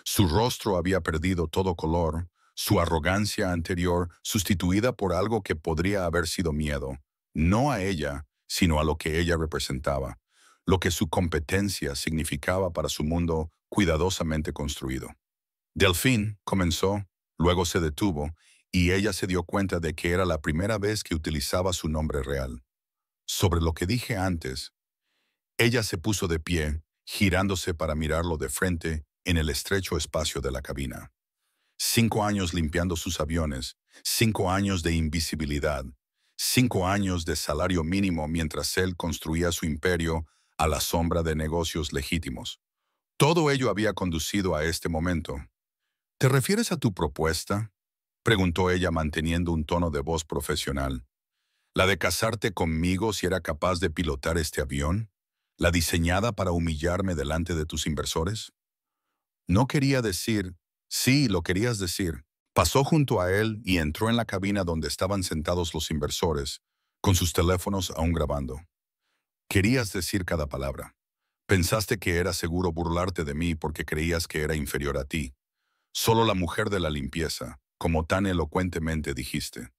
Su rostro había perdido todo color, su arrogancia anterior sustituida por algo que podría haber sido miedo, no a ella, sino a lo que ella representaba, lo que su competencia significaba para su mundo cuidadosamente construido. Delphine comenzó, luego se detuvo, y ella se dio cuenta de que era la primera vez que utilizaba su nombre real. Sobre lo que dije antes, ella se puso de pie, girándose para mirarlo de frente en el estrecho espacio de la cabina. 5 años limpiando sus aviones, 5 años de invisibilidad, 5 años de salario mínimo mientras él construía su imperio a la sombra de negocios legítimos. Todo ello había conducido a este momento. ¿Te refieres a tu propuesta?, preguntó ella manteniendo un tono de voz profesional. ¿La de casarte conmigo si era capaz de pilotar este avión? ¿La diseñada para humillarme delante de tus inversores? No quería decir, sí, lo querías decir. Pasó junto a él y entró en la cabina donde estaban sentados los inversores, con sus teléfonos aún grabando. Querías decir cada palabra. Pensaste que era seguro burlarte de mí porque creías que era inferior a ti. Solo la mujer de la limpieza, como tan elocuentemente dijiste.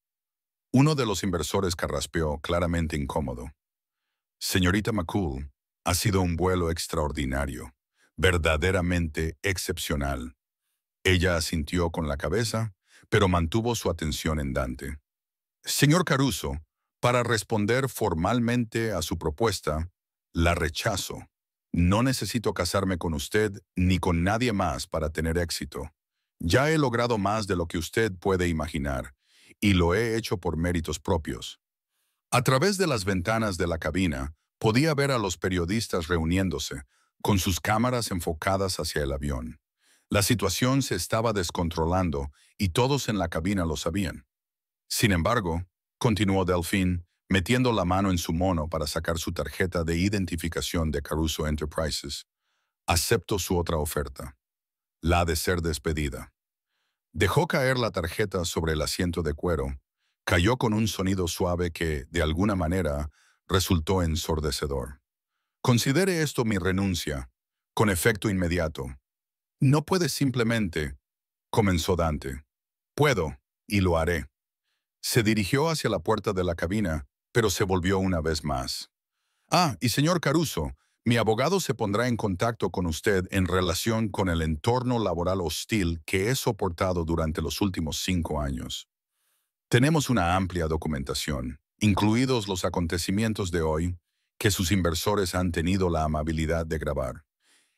Uno de los inversores carraspeó, claramente incómodo. Señorita McCool, ha sido un vuelo extraordinario. verdaderamente excepcional. Ella asintió con la cabeza, pero mantuvo su atención en Dante. Señor Caruso, para responder formalmente a su propuesta, la rechazo. No necesito casarme con usted ni con nadie más para tener éxito. Ya he logrado más de lo que usted puede imaginar, y lo he hecho por méritos propios. A través de las ventanas de la cabina, podía ver a los periodistas reuniéndose, con sus cámaras enfocadas hacia el avión. La situación se estaba descontrolando y todos en la cabina lo sabían. Sin embargo, continuó Delfín, metiendo la mano en su mono para sacar su tarjeta de identificación de Caruso Enterprises, acepto su otra oferta, la de ser despedida. Dejó caer la tarjeta sobre el asiento de cuero, cayó con un sonido suave que, de alguna manera, resultó ensordecedor. Considere esto mi renuncia, con efecto inmediato. No puede simplemente, comenzó Dante. Puedo, y lo haré. Se dirigió hacia la puerta de la cabina, pero se volvió una vez más. Ah, y señor Caruso, mi abogado se pondrá en contacto con usted en relación con el entorno laboral hostil que he soportado durante los últimos 5 años. Tenemos una amplia documentación, incluidos los acontecimientos de hoy, que sus inversores han tenido la amabilidad de grabar.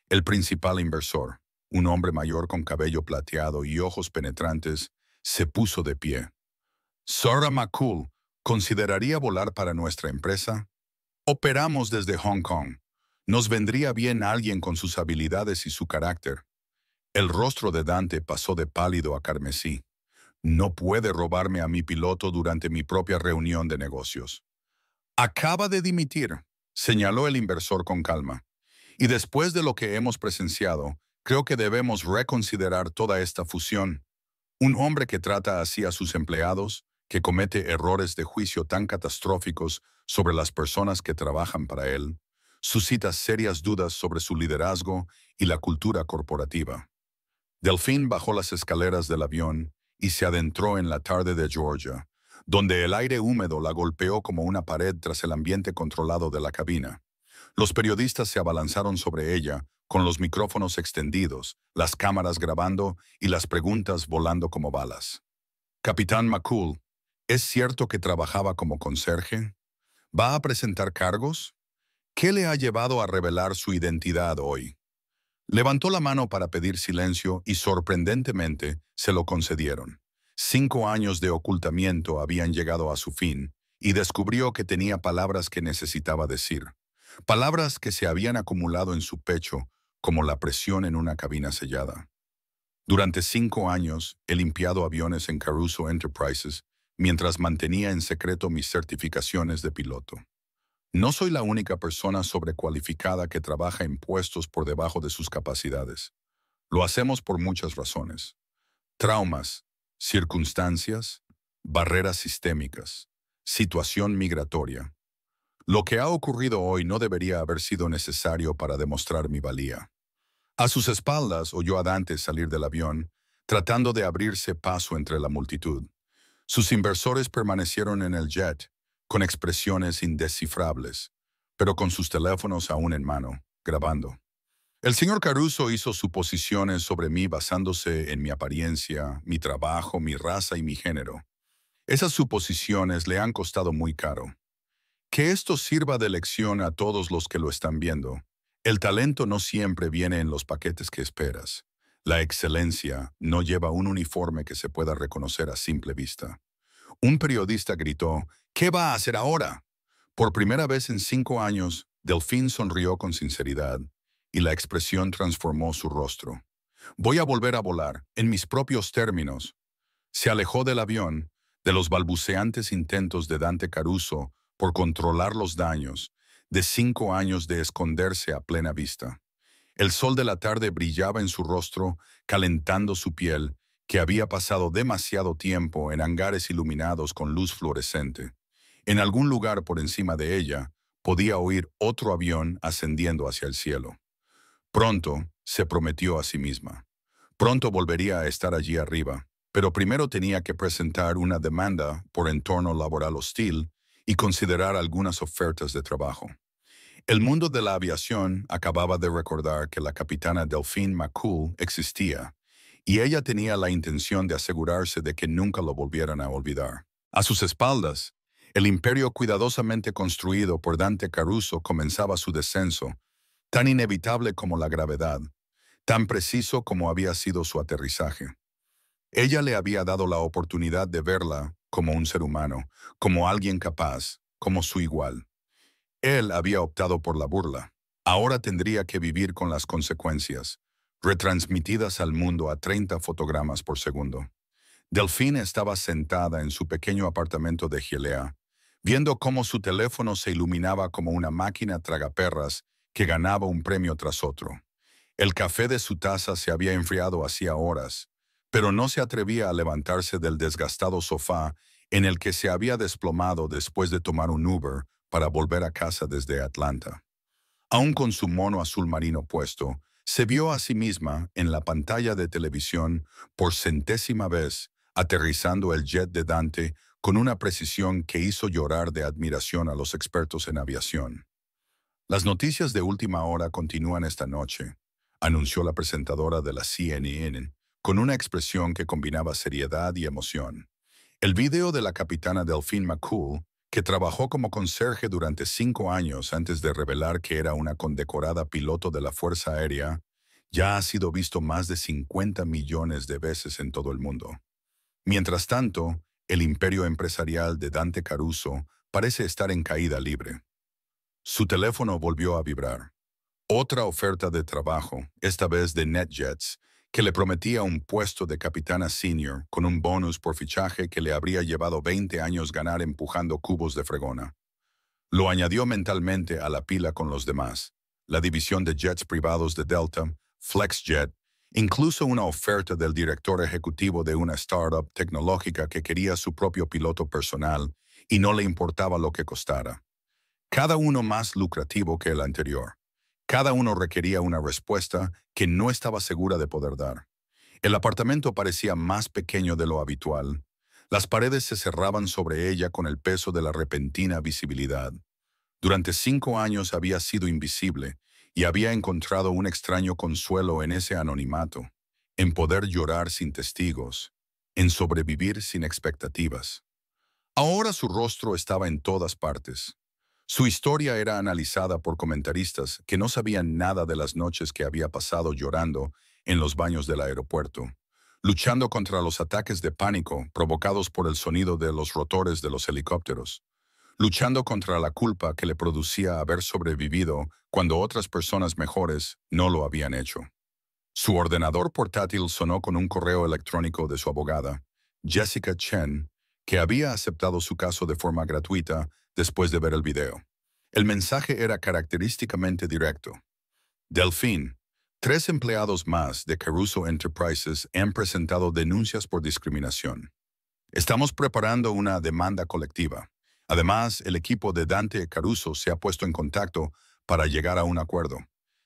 El principal inversor, un hombre mayor con cabello plateado y ojos penetrantes, se puso de pie. Sora McCool, ¿consideraría volar para nuestra empresa? Operamos desde Hong Kong. Nos vendría bien alguien con sus habilidades y su carácter. El rostro de Dante pasó de pálido a carmesí. No puede robarme a mi piloto durante mi propia reunión de negocios. Acaba de dimitir, señaló el inversor con calma. Y después de lo que hemos presenciado, creo que debemos reconsiderar toda esta fusión. Un hombre que trata así a sus empleados, que comete errores de juicio tan catastróficos sobre las personas que trabajan para él, suscita serias dudas sobre su liderazgo y la cultura corporativa. Delfín bajó las escaleras del avión y se adentró en la tarde de Georgia, donde el aire húmedo la golpeó como una pared tras el ambiente controlado de la cabina. Los periodistas se abalanzaron sobre ella, con los micrófonos extendidos, las cámaras grabando y las preguntas volando como balas. Capitán McCool, ¿es cierto que trabajaba como conserje? ¿Va a presentar cargos? ¿Qué le ha llevado a revelar su identidad hoy? Levantó la mano para pedir silencio y sorprendentemente se lo concedieron. 5 años de ocultamiento habían llegado a su fin y descubrió que tenía palabras que necesitaba decir. Palabras que se habían acumulado en su pecho como la presión en una cabina sellada. Durante 5 años he limpiado aviones en Caruso Enterprises mientras mantenía en secreto mis certificaciones de piloto. No soy la única persona sobrecualificada que trabaja en puestos por debajo de sus capacidades. Lo hacemos por muchas razones. Traumas, circunstancias, barreras sistémicas, situación migratoria. Lo que ha ocurrido hoy no debería haber sido necesario para demostrar mi valía. A sus espaldas oyó a Dante salir del avión, tratando de abrirse paso entre la multitud. Sus inversores permanecieron en el jet, con expresiones indescifrables, pero con sus teléfonos aún en mano, grabando. El señor Caruso hizo suposiciones sobre mí basándose en mi apariencia, mi trabajo, mi raza y mi género. Esas suposiciones le han costado muy caro. Que esto sirva de lección a todos los que lo están viendo. El talento no siempre viene en los paquetes que esperas. La excelencia no lleva un uniforme que se pueda reconocer a simple vista. Un periodista gritó, ¿qué va a hacer ahora? Por primera vez en 5 años, Delfín sonrió con sinceridad y la expresión transformó su rostro. Voy a volver a volar, en mis propios términos. Se alejó del avión, de los balbuceantes intentos de Dante Caruso por controlar los daños, de 5 años de esconderse a plena vista. El sol de la tarde brillaba en su rostro, calentando su piel, que había pasado demasiado tiempo en hangares iluminados con luz fluorescente. En algún lugar por encima de ella, podía oír otro avión ascendiendo hacia el cielo. Pronto, se prometió a sí misma. Pronto volvería a estar allí arriba, pero primero tenía que presentar una demanda por entorno laboral hostil y considerar algunas ofertas de trabajo. El mundo de la aviación acababa de recordar que la capitana Delphine McCool existía, y ella tenía la intención de asegurarse de que nunca lo volvieran a olvidar. A sus espaldas, el imperio cuidadosamente construido por Dante Caruso comenzaba su descenso, tan inevitable como la gravedad, tan preciso como había sido su aterrizaje. Ella le había dado la oportunidad de verla como un ser humano, como alguien capaz, como su igual. Él había optado por la burla. Ahora tendría que vivir con las consecuencias, retransmitidas al mundo a 30 fotogramas por segundo. Delphine estaba sentada en su pequeño apartamento de Gilead, viendo cómo su teléfono se iluminaba como una máquina tragaperras que ganaba un premio tras otro. El café de su taza se había enfriado hacía horas, pero no se atrevía a levantarse del desgastado sofá en el que se había desplomado después de tomar un Uber para volver a casa desde Atlanta. Aún con su mono azul marino puesto, se vio a sí misma en la pantalla de televisión por centésima vez, aterrizando el jet de Dante con una precisión que hizo llorar de admiración a los expertos en aviación. Las noticias de última hora continúan esta noche, anunció la presentadora de la CNN, con una expresión que combinaba seriedad y emoción. El video de la capitana Delphine McCool, que trabajó como conserje durante 5 años antes de revelar que era una condecorada piloto de la Fuerza Aérea, ya ha sido visto más de 50 millones de veces en todo el mundo. Mientras tanto, el imperio empresarial de Dante Caruso parece estar en caída libre. Su teléfono volvió a vibrar. Otra oferta de trabajo, esta vez de NetJets, que le prometía un puesto de capitana senior con un bonus por fichaje que le habría llevado 20 años ganar empujando cubos de fregona. Lo añadió mentalmente a la pila con los demás, la división de jets privados de Delta, FlexJet, incluso una oferta del director ejecutivo de una startup tecnológica que quería su propio piloto personal y no le importaba lo que costara. Cada uno más lucrativo que el anterior. Cada uno requería una respuesta que no estaba segura de poder dar. El apartamento parecía más pequeño de lo habitual. Las paredes se cerraban sobre ella con el peso de la repentina visibilidad. Durante 5 años había sido invisible y había encontrado un extraño consuelo en ese anonimato, en poder llorar sin testigos, en sobrevivir sin expectativas. Ahora su rostro estaba en todas partes. Su historia era analizada por comentaristas que no sabían nada de las noches que había pasado llorando en los baños del aeropuerto, luchando contra los ataques de pánico provocados por el sonido de los rotores de los helicópteros, luchando contra la culpa que le producía haber sobrevivido cuando otras personas mejores no lo habían hecho. Su ordenador portátil sonó con un correo electrónico de su abogada, Jessica Chen, que había aceptado su caso de forma gratuita después de ver el video. El mensaje era característicamente directo. Delphine, 3 empleados más de Caruso Enterprises han presentado denuncias por discriminación. Estamos preparando una demanda colectiva. Además, el equipo de Dante Caruso se ha puesto en contacto para llegar a un acuerdo.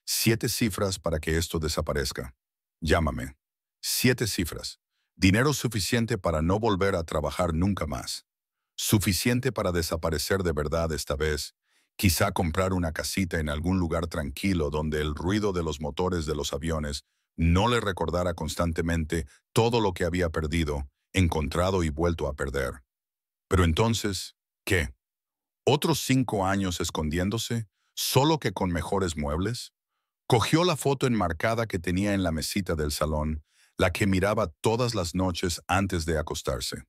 7 cifras para que esto desaparezca. Llámame. 7 cifras. Dinero suficiente para no volver a trabajar nunca más. Suficiente para desaparecer de verdad esta vez. Quizá comprar una casita en algún lugar tranquilo donde el ruido de los motores de los aviones no le recordara constantemente todo lo que había perdido, encontrado y vuelto a perder. Pero entonces, ¿qué? ¿Otros 5 años escondiéndose, solo que con mejores muebles? Cogió la foto enmarcada que tenía en la mesita del salón, la que miraba todas las noches antes de acostarse.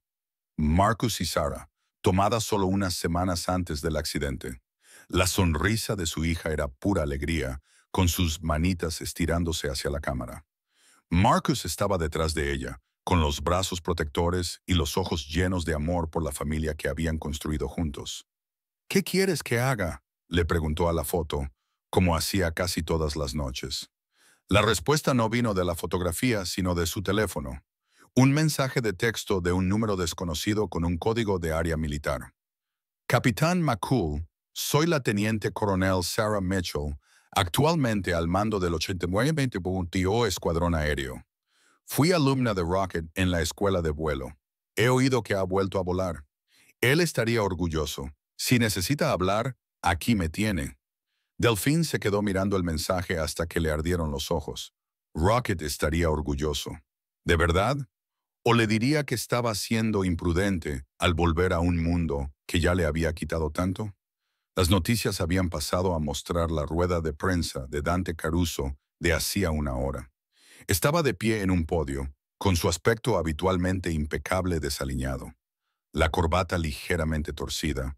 Marcus y Sarah, tomada solo unas semanas antes del accidente. La sonrisa de su hija era pura alegría, con sus manitas estirándose hacia la cámara. Marcus estaba detrás de ella, con los brazos protectores y los ojos llenos de amor por la familia que habían construido juntos. ¿Qué quieres que haga?, le preguntó a la foto, como hacía casi todas las noches. La respuesta no vino de la fotografía, sino de su teléfono. Un mensaje de texto de un número desconocido con un código de área militar. Capitán McCool, soy la teniente coronel Sarah Mitchell, actualmente al mando del 89-20 Escuadrón Aéreo. Fui alumna de Rocket en la escuela de vuelo. He oído que ha vuelto a volar. Él estaría orgulloso. Si necesita hablar, aquí me tiene. Delfín se quedó mirando el mensaje hasta que le ardieron los ojos. Rocket estaría orgulloso. ¿De verdad? ¿O le diría que estaba siendo imprudente al volver a un mundo que ya le había quitado tanto? Las noticias habían pasado a mostrar la rueda de prensa de Dante Caruso de hacía una hora. Estaba de pie en un podio, con su aspecto habitualmente impecable desaliñado, la corbata ligeramente torcida,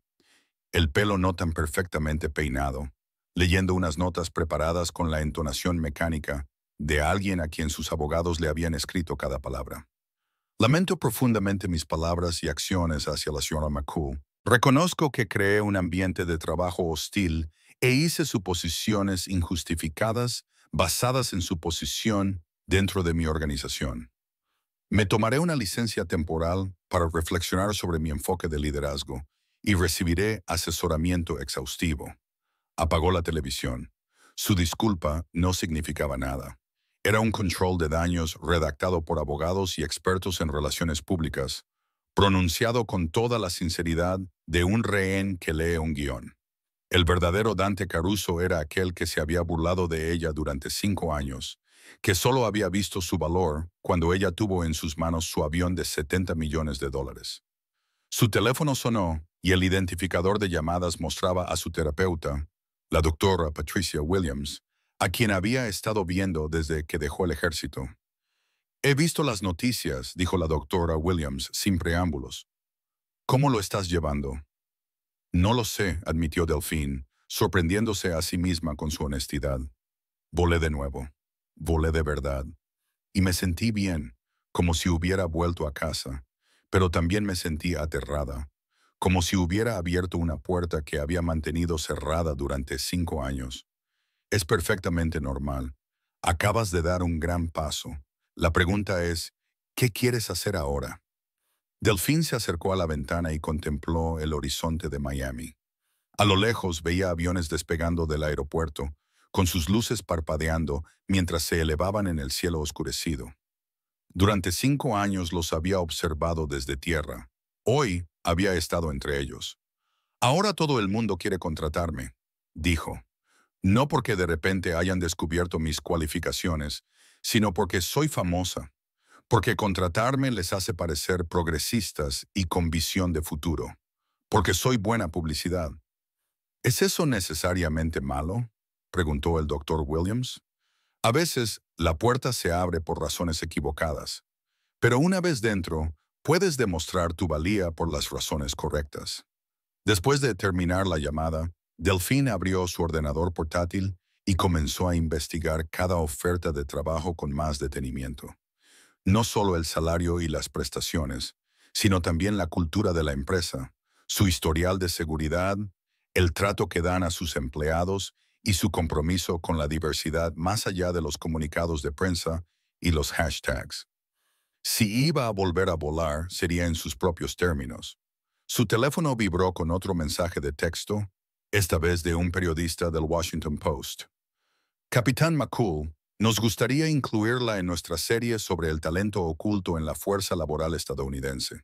el pelo no tan perfectamente peinado, leyendo unas notas preparadas con la entonación mecánica de alguien a quien sus abogados le habían escrito cada palabra. Lamento profundamente mis palabras y acciones hacia la señora McCool. Reconozco que creé un ambiente de trabajo hostil e hice suposiciones injustificadas basadas en su posición dentro de mi organización. Me tomaré una licencia temporal para reflexionar sobre mi enfoque de liderazgo y recibiré asesoramiento exhaustivo. Apagó la televisión. Su disculpa no significaba nada. Era un control de daños redactado por abogados y expertos en relaciones públicas, pronunciado con toda la sinceridad de un rehén que lee un guión. El verdadero Dante Caruso era aquel que se había burlado de ella durante 5 años, que solo había visto su valor cuando ella tuvo en sus manos su avión de $70 millones. Su teléfono sonó y el identificador de llamadas mostraba a su terapeuta, la doctora Patricia Williams, a quien había estado viendo desde que dejó el ejército. He visto las noticias, dijo la doctora Williams sin preámbulos. ¿Cómo lo estás llevando? No lo sé, admitió Delfín, sorprendiéndose a sí misma con su honestidad. Volé de nuevo. Volé de verdad. Y me sentí bien, como si hubiera vuelto a casa, pero también me sentí aterrada, como si hubiera abierto una puerta que había mantenido cerrada durante 5 años. Es perfectamente normal. Acabas de dar un gran paso. La pregunta es, ¿qué quieres hacer ahora? Delfín se acercó a la ventana y contempló el horizonte de Miami. A lo lejos veía aviones despegando del aeropuerto, con sus luces parpadeando mientras se elevaban en el cielo oscurecido. Durante 5 años los había observado desde tierra. Hoy había estado entre ellos. Ahora todo el mundo quiere contratarme, dijo. No porque de repente hayan descubierto mis cualificaciones, sino porque soy famosa, porque contratarme les hace parecer progresistas y con visión de futuro, porque soy buena publicidad. ¿Es eso necesariamente malo?, preguntó el doctor Williams. A veces, la puerta se abre por razones equivocadas, pero una vez dentro, puedes demostrar tu valía por las razones correctas. Después de terminar la llamada, Delfín abrió su ordenador portátil y comenzó a investigar cada oferta de trabajo con más detenimiento. No solo el salario y las prestaciones, sino también la cultura de la empresa, su historial de seguridad, el trato que dan a sus empleados y su compromiso con la diversidad más allá de los comunicados de prensa y los hashtags. Si iba a volver a volar, sería en sus propios términos. Su teléfono vibró con otro mensaje de texto, esta vez de un periodista del Washington Post. Capitán McCool, nos gustaría incluirla en nuestra serie sobre el talento oculto en la fuerza laboral estadounidense.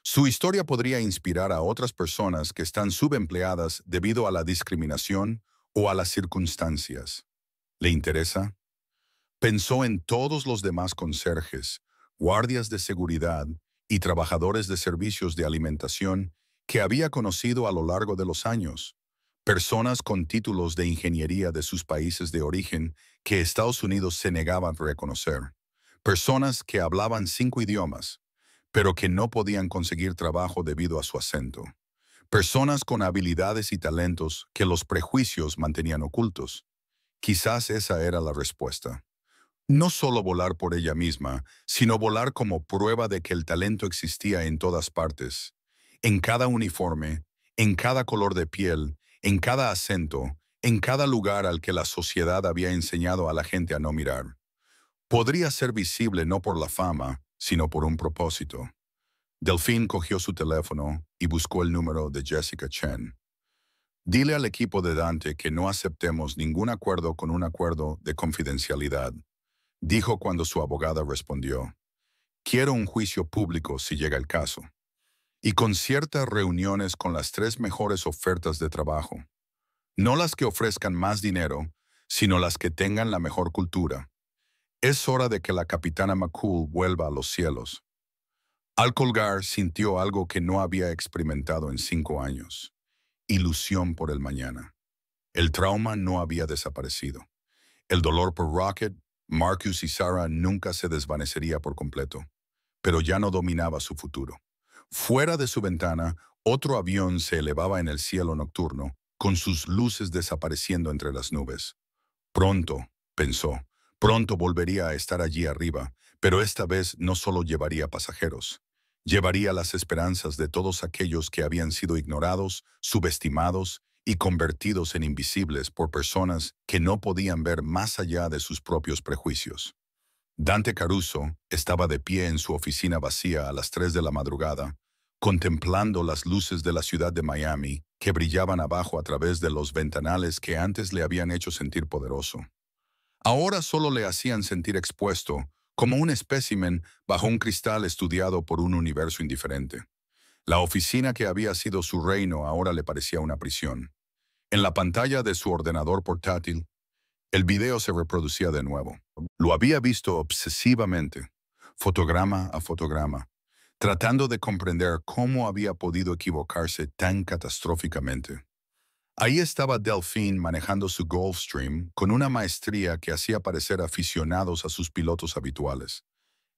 Su historia podría inspirar a otras personas que están subempleadas debido a la discriminación o a las circunstancias. ¿Le interesa? Pensó en todos los demás conserjes, guardias de seguridad y trabajadores de servicios de alimentación que había conocido a lo largo de los años, personas con títulos de ingeniería de sus países de origen que Estados Unidos se negaba a reconocer, personas que hablaban 5 idiomas, pero que no podían conseguir trabajo debido a su acento, personas con habilidades y talentos que los prejuicios mantenían ocultos. Quizás esa era la respuesta. No solo volar por ella misma, sino volar como prueba de que el talento existía en todas partes, en cada uniforme, en cada color de piel, en cada acento, en cada lugar al que la sociedad había enseñado a la gente a no mirar. Podría ser visible no por la fama, sino por un propósito. Delfín cogió su teléfono y buscó el número de Jessica Chen. Dile al equipo de Dante que no aceptemos ningún acuerdo con un acuerdo de confidencialidad, dijo cuando su abogada respondió. Quiero un juicio público si llega el caso. Y con ciertas reuniones con las 3 mejores ofertas de trabajo. No las que ofrezcan más dinero, sino las que tengan la mejor cultura. Es hora de que la capitana McCool vuelva a los cielos. Al colgar, sintió algo que no había experimentado en 5 años. Ilusión por el mañana. El trauma no había desaparecido. El dolor por Rocket, Marcus y Sarah nunca se desvanecería por completo, pero ya no dominaba su futuro. Fuera de su ventana, otro avión se elevaba en el cielo nocturno, con sus luces desapareciendo entre las nubes. Pronto, pensó, pronto volvería a estar allí arriba, pero esta vez no solo llevaría pasajeros. Llevaría las esperanzas de todos aquellos que habían sido ignorados, subestimados y convertidos en invisibles por personas que no podían ver más allá de sus propios prejuicios. Dante Caruso estaba de pie en su oficina vacía a las 3 de la madrugada, contemplando las luces de la ciudad de Miami que brillaban abajo a través de los ventanales que antes le habían hecho sentir poderoso. Ahora solo le hacían sentir expuesto, como un espécimen bajo un cristal estudiado por un universo indiferente. La oficina que había sido su reino ahora le parecía una prisión. En la pantalla de su ordenador portátil, el video se reproducía de nuevo. Lo había visto obsesivamente, fotograma a fotograma, tratando de comprender cómo había podido equivocarse tan catastróficamente. Ahí estaba Delphine manejando su Gulfstream con una maestría que hacía parecer aficionados a sus pilotos habituales.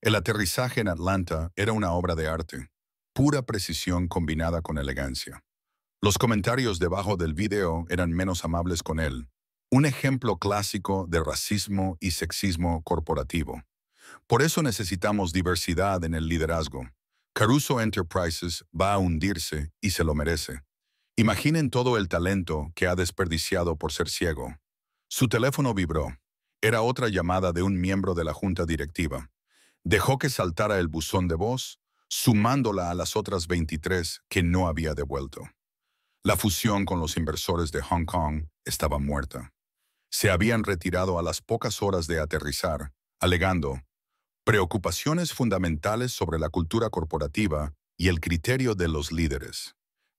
El aterrizaje en Atlanta era una obra de arte, pura precisión combinada con elegancia. Los comentarios debajo del video eran menos amables con él, un ejemplo clásico de racismo y sexismo corporativo. Por eso necesitamos diversidad en el liderazgo. Caruso Enterprises va a hundirse y se lo merece. Imaginen todo el talento que ha desperdiciado por ser ciego. Su teléfono vibró. Era otra llamada de un miembro de la junta directiva. Dejó que saltara el buzón de voz, sumándola a las otras 23 que no había devuelto. La fusión con los inversores de Hong Kong estaba muerta. Se habían retirado a las pocas horas de aterrizar, alegando preocupaciones fundamentales sobre la cultura corporativa y el criterio de los líderes.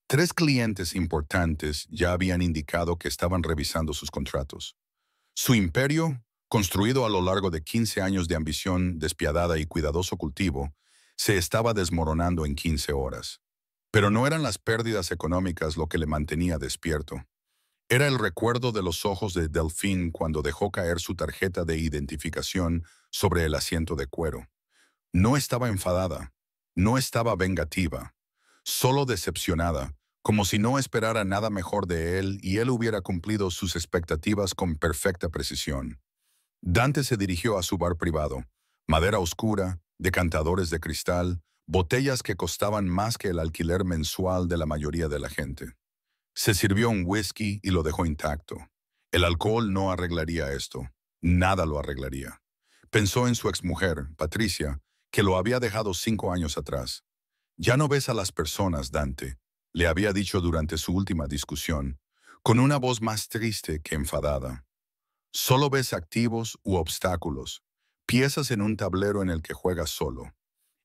3 clientes importantes ya habían indicado que estaban revisando sus contratos. Su imperio, construido a lo largo de 15 años de ambición despiadada y cuidadoso cultivo, se estaba desmoronando en 15 horas. Pero no eran las pérdidas económicas lo que le mantenía despierto. Era el recuerdo de los ojos de Delphine cuando dejó caer su tarjeta de identificación sobre el asiento de cuero. No estaba enfadada, no estaba vengativa, solo decepcionada, como si no esperara nada mejor de él y él hubiera cumplido sus expectativas con perfecta precisión. Dante se dirigió a su bar privado, madera oscura, decantadores de cristal, botellas que costaban más que el alquiler mensual de la mayoría de la gente. Se sirvió un whisky y lo dejó intacto. El alcohol no arreglaría esto. Nada lo arreglaría. Pensó en su exmujer, Patricia, que lo había dejado 5 años atrás. Ya no ves a las personas, Dante, le había dicho durante su última discusión, con una voz más triste que enfadada. Solo ves activos u obstáculos, piezas en un tablero en el que juegas solo.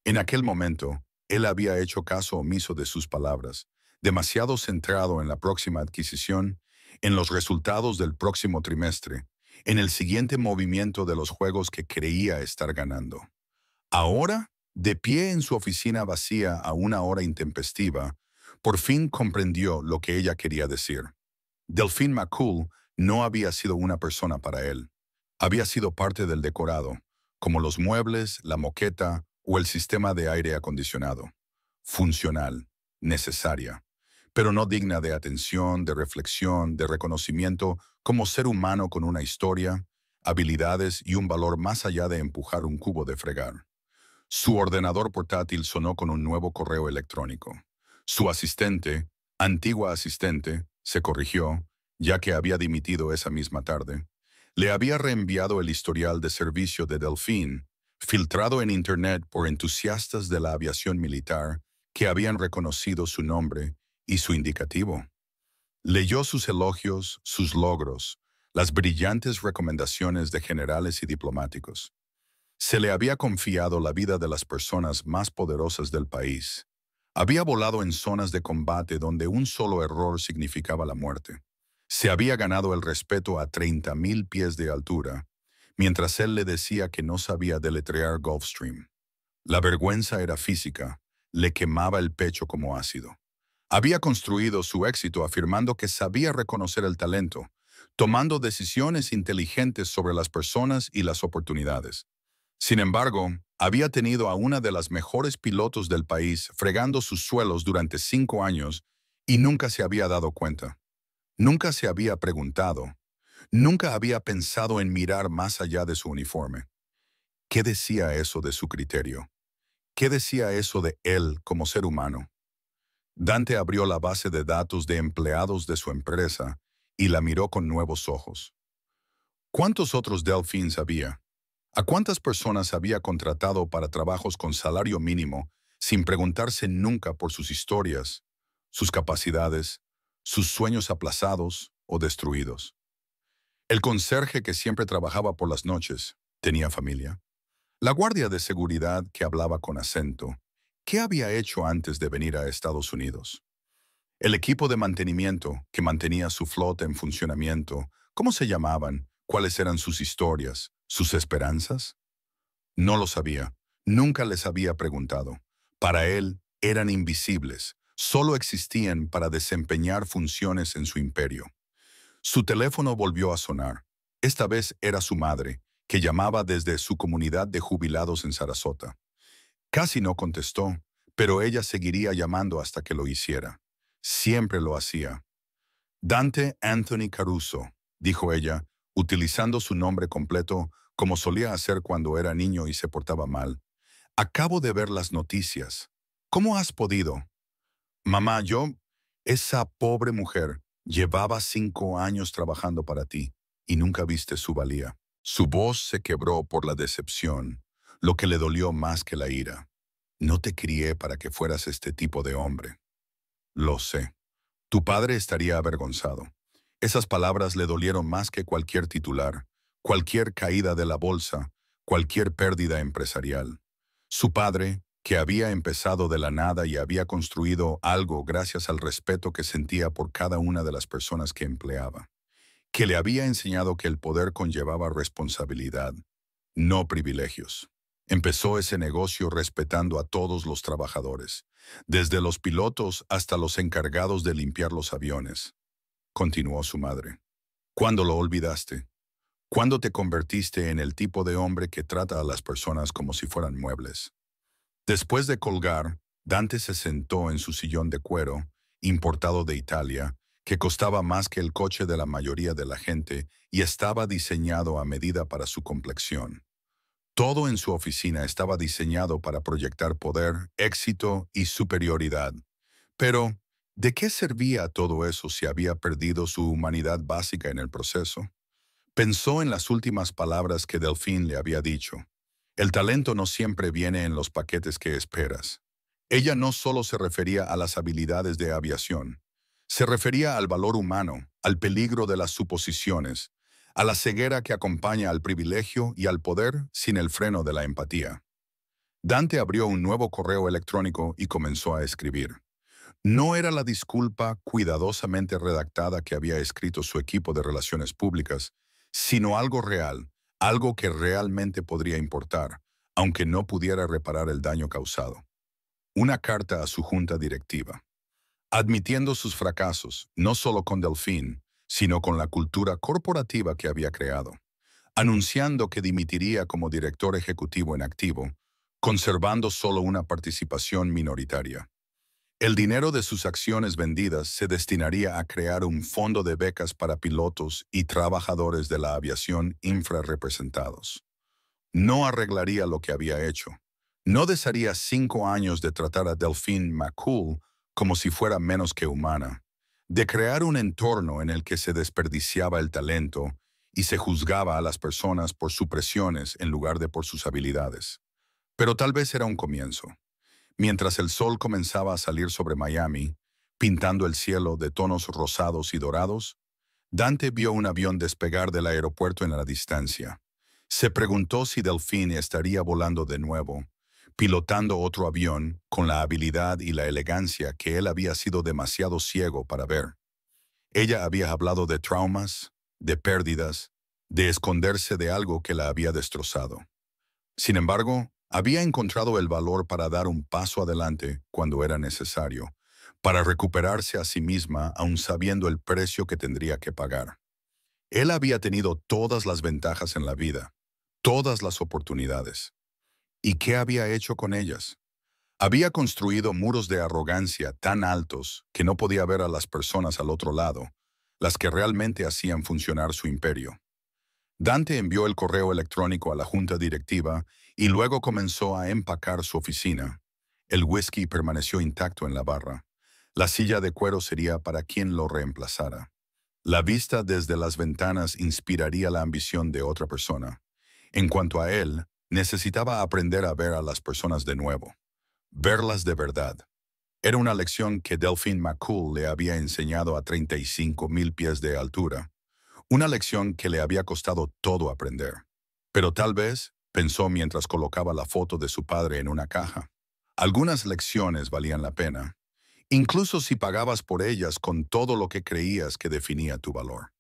En aquel momento, él había hecho caso omiso de sus palabras, demasiado centrado en la próxima adquisición, en los resultados del próximo trimestre, en el siguiente movimiento de los juegos que creía estar ganando. Ahora, de pie en su oficina vacía a una hora intempestiva, por fin comprendió lo que ella quería decir. Delphine McCool no había sido una persona para él. Había sido parte del decorado, como los muebles, la moqueta o el sistema de aire acondicionado. Funcional, necesaria, pero no digna de atención, de reflexión, de reconocimiento como ser humano con una historia, habilidades y un valor más allá de empujar un cubo de fregar. Su ordenador portátil sonó con un nuevo correo electrónico. Su asistente, antigua asistente, se corrigió, ya que había dimitido esa misma tarde. Le había reenviado el historial de servicio de Delphine, filtrado en Internet por entusiastas de la aviación militar que habían reconocido su nombre y su indicativo. Leyó sus elogios, sus logros, las brillantes recomendaciones de generales y diplomáticos. Se le había confiado la vida de las personas más poderosas del país. Había volado en zonas de combate donde un solo error significaba la muerte. Se había ganado el respeto a 30.000 pies de altura, mientras él le decía que no sabía deletrear Gulfstream. La vergüenza era física, le quemaba el pecho como ácido. Había construido su éxito afirmando que sabía reconocer el talento, tomando decisiones inteligentes sobre las personas y las oportunidades. Sin embargo, había tenido a una de las mejores pilotos del país fregando sus suelos durante 5 años y nunca se había dado cuenta. Nunca se había preguntado. Nunca había pensado en mirar más allá de su uniforme. ¿Qué decía eso de su criterio? ¿Qué decía eso de él como ser humano? Dante abrió la base de datos de empleados de su empresa y la miró con nuevos ojos. ¿Cuántos otros Delfins había? ¿A cuántas personas había contratado para trabajos con salario mínimo sin preguntarse nunca por sus historias, sus capacidades, sus sueños aplazados o destruidos? El conserje que siempre trabajaba por las noches, ¿tenía familia? La guardia de seguridad que hablaba con acento, ¿qué había hecho antes de venir a Estados Unidos? El equipo de mantenimiento que mantenía su flota en funcionamiento, ¿cómo se llamaban? ¿Cuáles eran sus historias? ¿Sus esperanzas? No lo sabía. Nunca les había preguntado. Para él, eran invisibles. Solo existían para desempeñar funciones en su imperio. Su teléfono volvió a sonar. Esta vez era su madre, que llamaba desde su comunidad de jubilados en Sarasota. Casi no contestó, pero ella seguiría llamando hasta que lo hiciera. Siempre lo hacía. Dante Anthony Caruso, dijo ella, utilizando su nombre completo como solía hacer cuando era niño y se portaba mal. Acabo de ver las noticias. ¿Cómo has podido? Mamá, esa pobre mujer, llevaba 5 años trabajando para ti y nunca viste su valía. Su voz se quebró por la decepción, lo que le dolió más que la ira. No te crié para que fueras este tipo de hombre. Lo sé. Tu padre estaría avergonzado. Esas palabras le dolieron más que cualquier titular, cualquier caída de la bolsa, cualquier pérdida empresarial. Su padre, que había empezado de la nada y había construido algo gracias al respeto que sentía por cada una de las personas que empleaba, que le había enseñado que el poder conllevaba responsabilidad, no privilegios. Empezó ese negocio respetando a todos los trabajadores, desde los pilotos hasta los encargados de limpiar los aviones. Continuó su madre. ¿Cuándo lo olvidaste? ¿Cuándo te convertiste en el tipo de hombre que trata a las personas como si fueran muebles? Después de colgar, Dante se sentó en su sillón de cuero, importado de Italia, que costaba más que el coche de la mayoría de la gente y estaba diseñado a medida para su complexión. Todo en su oficina estaba diseñado para proyectar poder, éxito y superioridad. Pero, ¿de qué servía todo eso si había perdido su humanidad básica en el proceso? Pensó en las últimas palabras que Delphine le había dicho. El talento no siempre viene en los paquetes que esperas. Ella no solo se refería a las habilidades de aviación, se refería al valor humano, al peligro de las suposiciones, a la ceguera que acompaña al privilegio y al poder sin el freno de la empatía. Dante abrió un nuevo correo electrónico y comenzó a escribir. No era la disculpa cuidadosamente redactada que había escrito su equipo de relaciones públicas, sino algo real, algo que realmente podría importar, aunque no pudiera reparar el daño causado. Una carta a su junta directiva, admitiendo sus fracasos, no solo con Delphine, sino con la cultura corporativa que había creado, anunciando que dimitiría como director ejecutivo en activo, conservando solo una participación minoritaria. El dinero de sus acciones vendidas se destinaría a crear un fondo de becas para pilotos y trabajadores de la aviación infrarrepresentados. No arreglaría lo que había hecho. No desharía 5 años de tratar a Delphine McCool como si fuera menos que humana, de crear un entorno en el que se desperdiciaba el talento y se juzgaba a las personas por sus presiones en lugar de por sus habilidades. Pero tal vez era un comienzo. Mientras el sol comenzaba a salir sobre Miami, pintando el cielo de tonos rosados y dorados, Dante vio un avión despegar del aeropuerto en la distancia. Se preguntó si Delphine estaría volando de nuevo, pilotando otro avión con la habilidad y la elegancia que él había sido demasiado ciego para ver. Ella había hablado de traumas, de pérdidas, de esconderse de algo que la había destrozado. Sin embargo, había encontrado el valor para dar un paso adelante cuando era necesario, para recuperarse a sí misma aun sabiendo el precio que tendría que pagar. Él había tenido todas las ventajas en la vida, todas las oportunidades. ¿Y qué había hecho con ellas? Había construido muros de arrogancia tan altos que no podía ver a las personas al otro lado, las que realmente hacían funcionar su imperio. Dante envió el correo electrónico a la junta directiva y luego comenzó a empacar su oficina. El whisky permaneció intacto en la barra. La silla de cuero sería para quien lo reemplazara. La vista desde las ventanas inspiraría la ambición de otra persona. En cuanto a él, necesitaba aprender a ver a las personas de nuevo. Verlas de verdad. Era una lección que Delphine McCool le había enseñado a 35,000 pies de altura. Una lección que le había costado todo aprender. Pero tal vez, pensó mientras colocaba la foto de su padre en una caja, algunas lecciones valían la pena, incluso si pagabas por ellas con todo lo que creías que definía tu valor.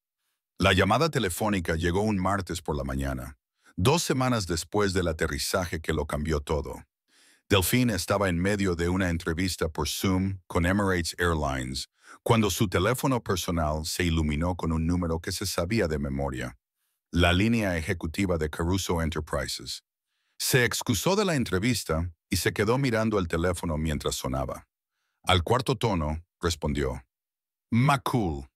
La llamada telefónica llegó un martes por la mañana, 2 semanas después del aterrizaje que lo cambió todo. Delphine estaba en medio de una entrevista por Zoom con Emirates Airlines, cuando su teléfono personal se iluminó con un número que se sabía de memoria, la línea ejecutiva de Caruso Enterprises. Se excusó de la entrevista y se quedó mirando el teléfono mientras sonaba. Al cuarto tono, respondió, McCool.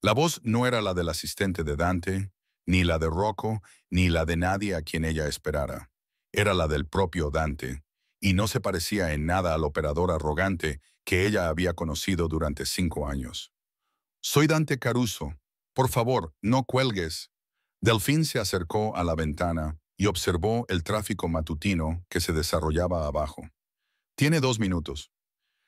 La voz no era la del asistente de Dante, ni la de Rocco, ni la de nadie a quien ella esperara. Era la del propio Dante, y no se parecía en nada al operador arrogante que ella había conocido durante 5 años. Soy Dante Caruso. Por favor, no cuelgues. Delphine se acercó a la ventana y observó el tráfico matutino que se desarrollaba abajo. Tiene 2 minutos.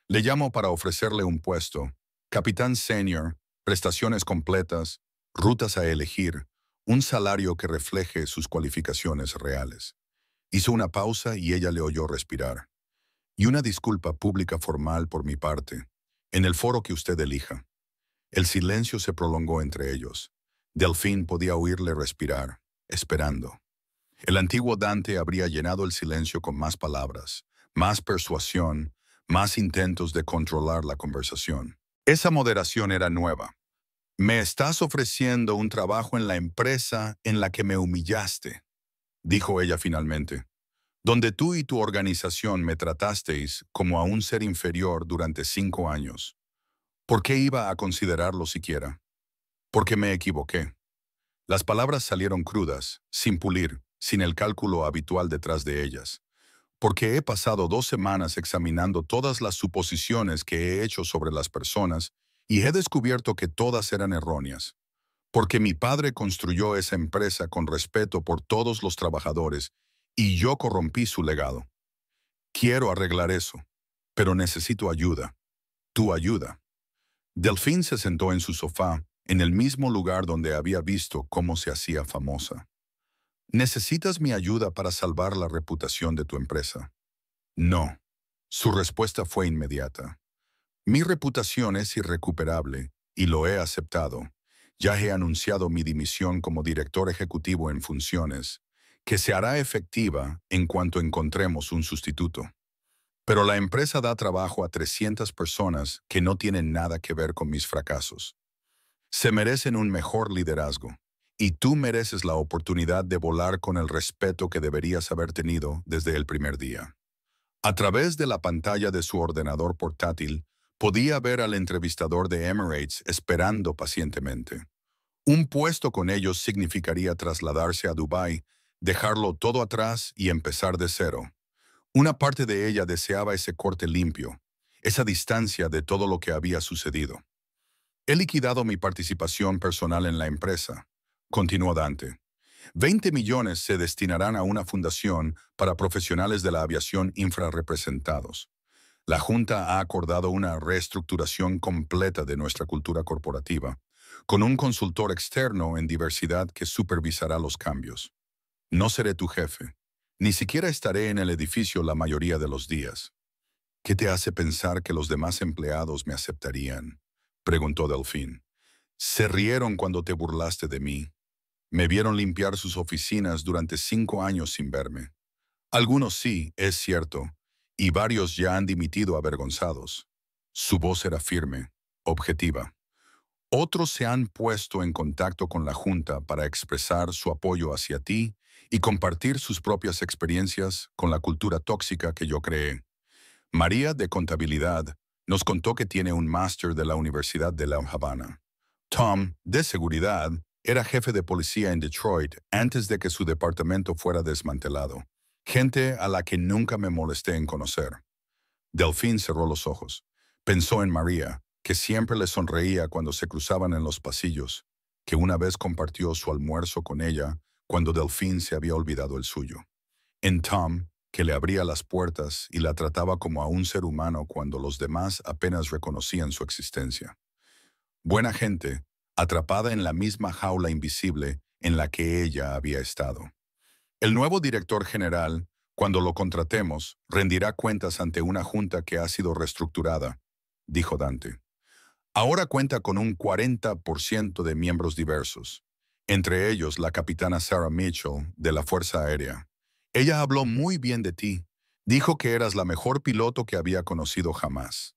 Le llamo para ofrecerle un puesto. Capitán senior, prestaciones completas, rutas a elegir, un salario que refleje sus cualificaciones reales. Hizo una pausa y ella le oyó respirar. Y una disculpa pública formal por mi parte, en el foro que usted elija. El silencio se prolongó entre ellos. Delphine podía oírle respirar, esperando. El antiguo Dante habría llenado el silencio con más palabras, más persuasión, más intentos de controlar la conversación. Esa moderación era nueva. Me estás ofreciendo un trabajo en la empresa en la que me humillaste, dijo ella finalmente, donde tú y tu organización me tratasteis como a un ser inferior durante 5 años. ¿Por qué iba a considerarlo siquiera? Porque me equivoqué. Las palabras salieron crudas, sin pulir, sin el cálculo habitual detrás de ellas. Porque he pasado 2 semanas examinando todas las suposiciones que he hecho sobre las personas y he descubierto que todas eran erróneas. Porque mi padre construyó esa empresa con respeto por todos los trabajadores y yo corrompí su legado. Quiero arreglar eso, pero necesito ayuda. Tu ayuda. Delphine se sentó en su sofá, en el mismo lugar donde había visto cómo se hacía famosa. ¿Necesitas mi ayuda para salvar la reputación de tu empresa? No. Su respuesta fue inmediata. Mi reputación es irrecuperable y lo he aceptado. Ya he anunciado mi dimisión como director ejecutivo en funciones, que se hará efectiva en cuanto encontremos un sustituto. Pero la empresa da trabajo a 300 personas que no tienen nada que ver con mis fracasos. Se merecen un mejor liderazgo, y tú mereces la oportunidad de volar con el respeto que deberías haber tenido desde el primer día. A través de la pantalla de su ordenador portátil, podía ver al entrevistador de Emirates esperando pacientemente. Un puesto con ellos significaría trasladarse a Dubái, dejarlo todo atrás y empezar de cero. Una parte de ella deseaba ese corte limpio, esa distancia de todo lo que había sucedido. He liquidado mi participación personal en la empresa, continuó Dante. 20 millones se destinarán a una fundación para profesionales de la aviación infrarrepresentados. La Junta ha acordado una reestructuración completa de nuestra cultura corporativa, con un consultor externo en diversidad que supervisará los cambios. No seré tu jefe. Ni siquiera estaré en el edificio la mayoría de los días. ¿Qué te hace pensar que los demás empleados me aceptarían?, preguntó Delphine. Se rieron cuando te burlaste de mí. Me vieron limpiar sus oficinas durante 5 años sin verme. Algunos sí, es cierto, y varios ya han dimitido avergonzados. Su voz era firme, objetiva. Otros se han puesto en contacto con la Junta para expresar su apoyo hacia ti y compartir sus propias experiencias con la cultura tóxica que yo creé. María, de Contabilidad, nos contó que tiene un máster de la Universidad de La Habana. Tom, de Seguridad, era jefe de policía en Detroit antes de que su departamento fuera desmantelado. Gente a la que nunca me molesté en conocer. Delfín cerró los ojos. Pensó en María, que siempre le sonreía cuando se cruzaban en los pasillos, que una vez compartió su almuerzo con ella cuando Delfín se había olvidado el suyo. En Tom, que le abría las puertas y la trataba como a un ser humano cuando los demás apenas reconocían su existencia. Buena gente, atrapada en la misma jaula invisible en la que ella había estado. El nuevo director general, cuando lo contratemos, rendirá cuentas ante una junta que ha sido reestructurada, dijo Dante. Ahora cuenta con un 40% de miembros diversos, entre ellos la capitana Sarah Mitchell, de la Fuerza Aérea. Ella habló muy bien de ti. Dijo que eras la mejor piloto que había conocido jamás.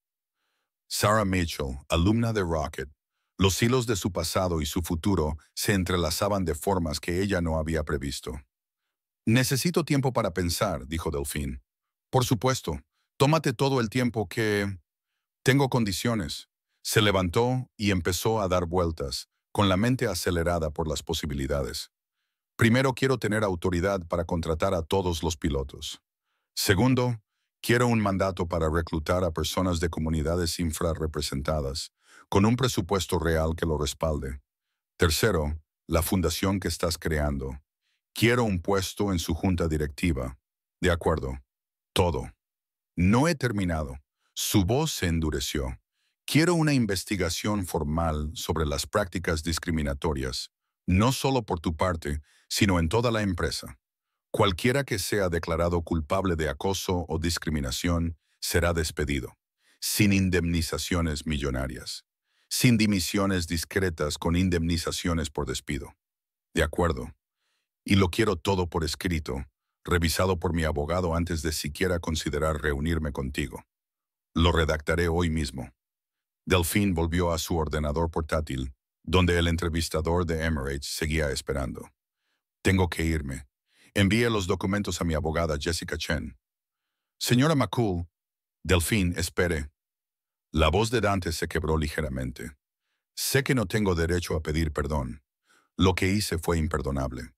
Sarah Mitchell, alumna de Rocket, los hilos de su pasado y su futuro se entrelazaban de formas que ella no había previsto. Necesito tiempo para pensar, dijo Delfín. Por supuesto, tómate todo el tiempo que... Tengo condiciones. Se levantó y empezó a dar vueltas, con la mente acelerada por las posibilidades. Primero, quiero tener autoridad para contratar a todos los pilotos. Segundo, quiero un mandato para reclutar a personas de comunidades infrarrepresentadas, con un presupuesto real que lo respalde. Tercero, la fundación que estás creando. Quiero un puesto en su junta directiva. De acuerdo. Todo. No he terminado. Su voz se endureció. Quiero una investigación formal sobre las prácticas discriminatorias, no solo por tu parte, sino en toda la empresa. Cualquiera que sea declarado culpable de acoso o discriminación será despedido, sin indemnizaciones millonarias, sin dimisiones discretas con indemnizaciones por despido. De acuerdo. Y lo quiero todo por escrito, revisado por mi abogado antes de siquiera considerar reunirme contigo. Lo redactaré hoy mismo. Delfín volvió a su ordenador portátil, donde el entrevistador de Emirates seguía esperando. Tengo que irme. Envíe los documentos a mi abogada Jessica Chen. Señora McCool, Delfín, espere. La voz de Dante se quebró ligeramente. Sé que no tengo derecho a pedir perdón. Lo que hice fue imperdonable.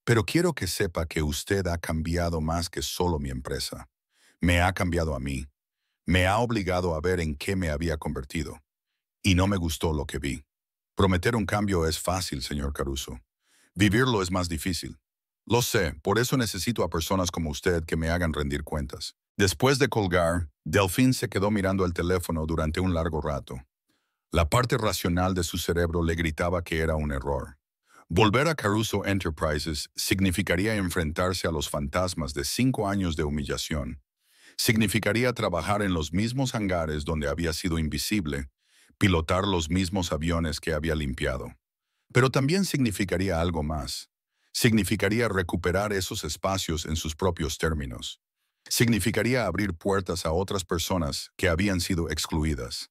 Pero quiero que sepa que usted ha cambiado más que solo mi empresa. Me ha cambiado a mí. Me ha obligado a ver en qué me había convertido. Y no me gustó lo que vi. Prometer un cambio es fácil, señor Caruso. Vivirlo es más difícil. Lo sé, por eso necesito a personas como usted que me hagan rendir cuentas. Después de colgar, Delfín se quedó mirando el teléfono durante un largo rato. La parte racional de su cerebro le gritaba que era un error. Volver a Caruso Enterprises significaría enfrentarse a los fantasmas de 5 años de humillación. Significaría trabajar en los mismos hangares donde había sido invisible, pilotar los mismos aviones que había limpiado. Pero también significaría algo más. Significaría recuperar esos espacios en sus propios términos. Significaría abrir puertas a otras personas que habían sido excluidas.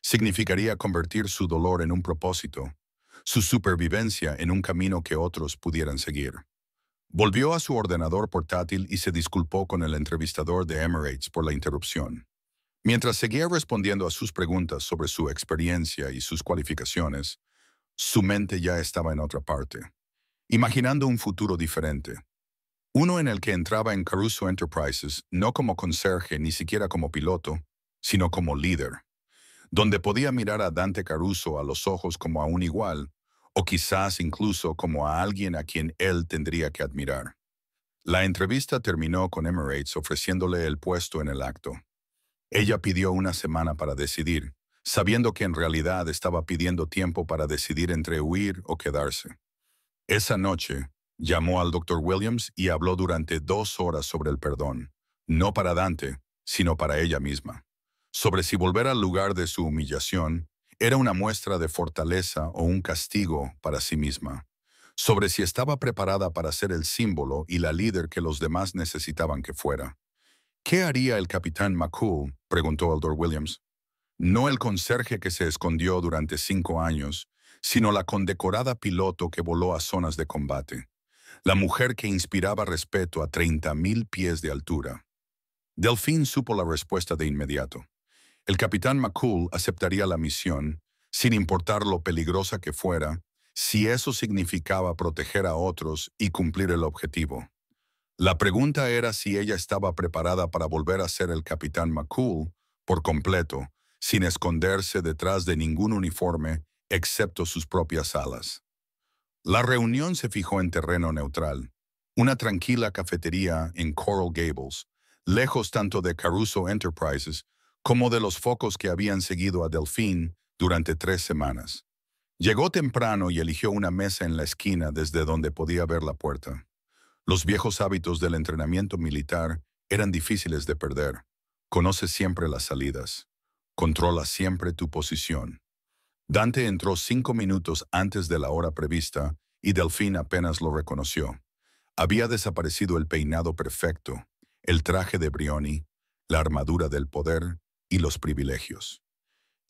Significaría convertir su dolor en un propósito, su supervivencia en un camino que otros pudieran seguir. Volvió a su ordenador portátil y se disculpó con el entrevistador de Emirates por la interrupción. Mientras seguía respondiendo a sus preguntas sobre su experiencia y sus cualificaciones, su mente ya estaba en otra parte, imaginando un futuro diferente. Uno en el que entraba en Caruso Enterprises no como conserje ni siquiera como piloto, sino como líder, donde podía mirar a Dante Caruso a los ojos como a un igual, o quizás incluso como a alguien a quien él tendría que admirar. La entrevista terminó con Emirates ofreciéndole el puesto en el acto. Ella pidió una semana para decidir, sabiendo que en realidad estaba pidiendo tiempo para decidir entre huir o quedarse. Esa noche, llamó al Dr. Williams y habló durante 2 horas sobre el perdón, no para Dante, sino para ella misma. Sobre si volver al lugar de su humillación Era una muestra de fortaleza o un castigo para sí misma, sobre si estaba preparada para ser el símbolo y la líder que los demás necesitaban que fuera. ¿Qué haría el capitán McCool?, preguntó Eldor Williams. No el conserje que se escondió durante 5 años, sino la condecorada piloto que voló a zonas de combate. La mujer que inspiraba respeto a 30.000 pies de altura. Delphine supo la respuesta de inmediato. El capitán McCool aceptaría la misión, sin importar lo peligrosa que fuera, si eso significaba proteger a otros y cumplir el objetivo. La pregunta era si ella estaba preparada para volver a ser el capitán McCool por completo, sin esconderse detrás de ningún uniforme excepto sus propias alas. La reunión se fijó en terreno neutral, una tranquila cafetería en Coral Gables, lejos tanto de Caruso Enterprises como de los focos que habían seguido a Delphine durante 3 semanas. Llegó temprano y eligió una mesa en la esquina desde donde podía ver la puerta. Los viejos hábitos del entrenamiento militar eran difíciles de perder. Conoce siempre las salidas. Controla siempre tu posición. Dante entró 5 minutos antes de la hora prevista y Delphine apenas lo reconoció. Había desaparecido el peinado perfecto, el traje de Brioni, la armadura del poder y los privilegios.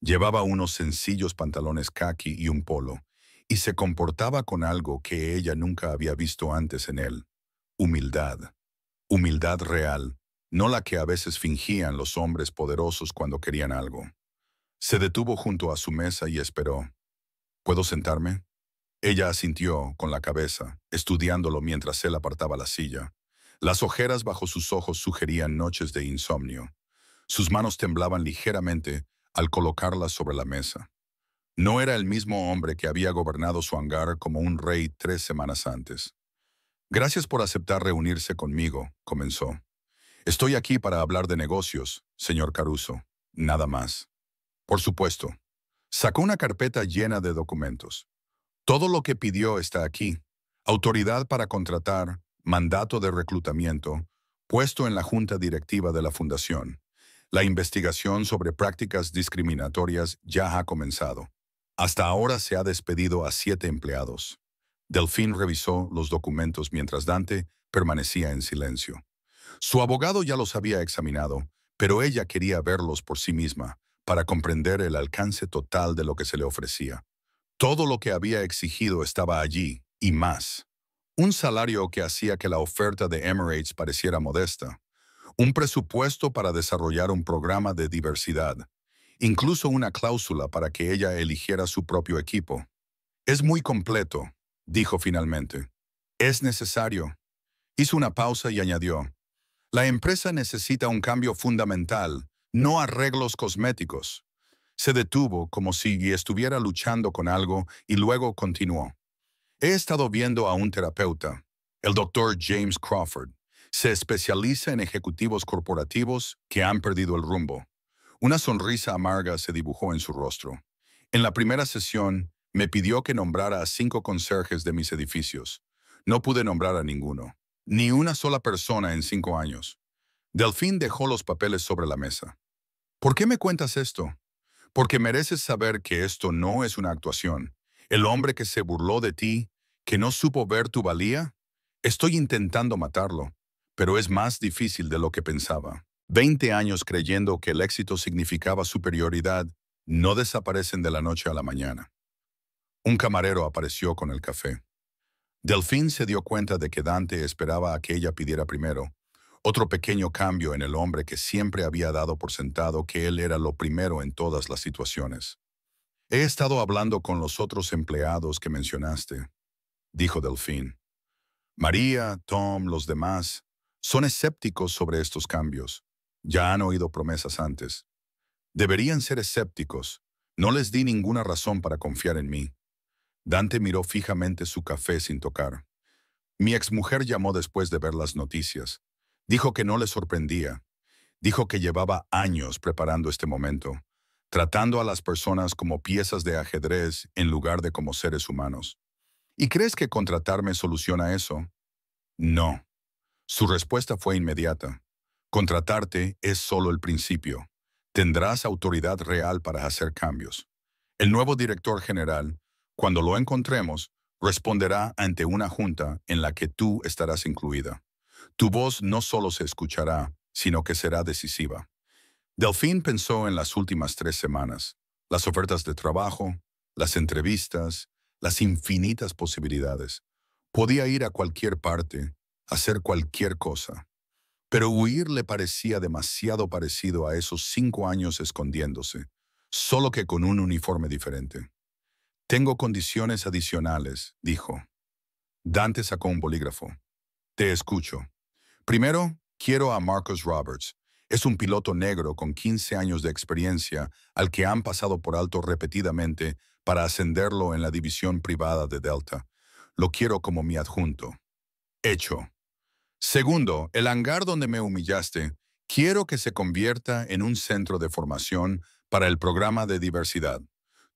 Llevaba unos sencillos pantalones caqui y un polo, y se comportaba con algo que ella nunca había visto antes en él. Humildad. Humildad real, no la que a veces fingían los hombres poderosos cuando querían algo. Se detuvo junto a su mesa y esperó. ¿Puedo sentarme? Ella asintió con la cabeza, estudiándolo mientras él apartaba la silla. Las ojeras bajo sus ojos sugerían noches de insomnio. Sus manos temblaban ligeramente al colocarlas sobre la mesa. No era el mismo hombre que había gobernado su hangar como un rey 3 semanas antes. Gracias por aceptar reunirse conmigo, comenzó. Estoy aquí para hablar de negocios, señor Caruso. Nada más. Por supuesto. Sacó una carpeta llena de documentos. Todo lo que pidió está aquí. Autoridad para contratar, mandato de reclutamiento, puesto en la junta directiva de la fundación. La investigación sobre prácticas discriminatorias ya ha comenzado. Hasta ahora se ha despedido a 7 empleados. Delphine revisó los documentos mientras Dante permanecía en silencio. Su abogado ya los había examinado, pero ella quería verlos por sí misma, para comprender el alcance total de lo que se le ofrecía. Todo lo que había exigido estaba allí, y más. Un salario que hacía que la oferta de Emirates pareciera modesta. Un presupuesto para desarrollar un programa de diversidad. Incluso una cláusula para que ella eligiera su propio equipo. Es muy completo, dijo finalmente. Es necesario. Hizo una pausa y añadió. La empresa necesita un cambio fundamental, no arreglos cosméticos. Se detuvo como si estuviera luchando con algo y luego continuó. He estado viendo a un terapeuta, el Dr. James Crawford. Se especializa en ejecutivos corporativos que han perdido el rumbo. Una sonrisa amarga se dibujó en su rostro. En la primera sesión, me pidió que nombrara a 5 conserjes de mis edificios. No pude nombrar a ninguno. Ni una sola persona en 5 años. Delphine dejó los papeles sobre la mesa. ¿Por qué me cuentas esto? Porque mereces saber que esto no es una actuación. El hombre que se burló de ti, que no supo ver tu valía, estoy intentando matarlo, pero es más difícil de lo que pensaba. 20 años creyendo que el éxito significaba superioridad no desaparecen de la noche a la mañana. Un camarero apareció con el café. Delphine se dio cuenta de que Dante esperaba a que ella pidiera primero. Otro pequeño cambio en el hombre que siempre había dado por sentado que él era lo primero en todas las situaciones. He estado hablando con los otros empleados que mencionaste, dijo Delphine. María, Tom, los demás, son escépticos sobre estos cambios. Ya han oído promesas antes. Deberían ser escépticos. No les di ninguna razón para confiar en mí. Dante miró fijamente su café sin tocar. Mi exmujer llamó después de ver las noticias. Dijo que no le sorprendía. Dijo que llevaba años preparando este momento, tratando a las personas como piezas de ajedrez en lugar de como seres humanos. ¿Y crees que contratarme soluciona eso? No. Su respuesta fue inmediata. Contratarte es solo el principio. Tendrás autoridad real para hacer cambios. El nuevo director general, cuando lo encontremos, responderá ante una junta en la que tú estarás incluida. Tu voz no solo se escuchará, sino que será decisiva. Delfín pensó en las últimas 3 semanas, las ofertas de trabajo, las entrevistas, las infinitas posibilidades. Podía ir a cualquier parte, hacer cualquier cosa. Pero huir le parecía demasiado parecido a esos 5 años escondiéndose, solo que con un uniforme diferente. Tengo condiciones adicionales, dijo. Dante sacó un bolígrafo. Te escucho. Primero, quiero a Marcus Roberts. Es un piloto negro con 15 años de experiencia al que han pasado por alto repetidamente para ascenderlo en la división privada de Delta. Lo quiero como mi adjunto. Hecho. Segundo, el hangar donde me humillaste, quiero que se convierta en un centro de formación para el programa de diversidad.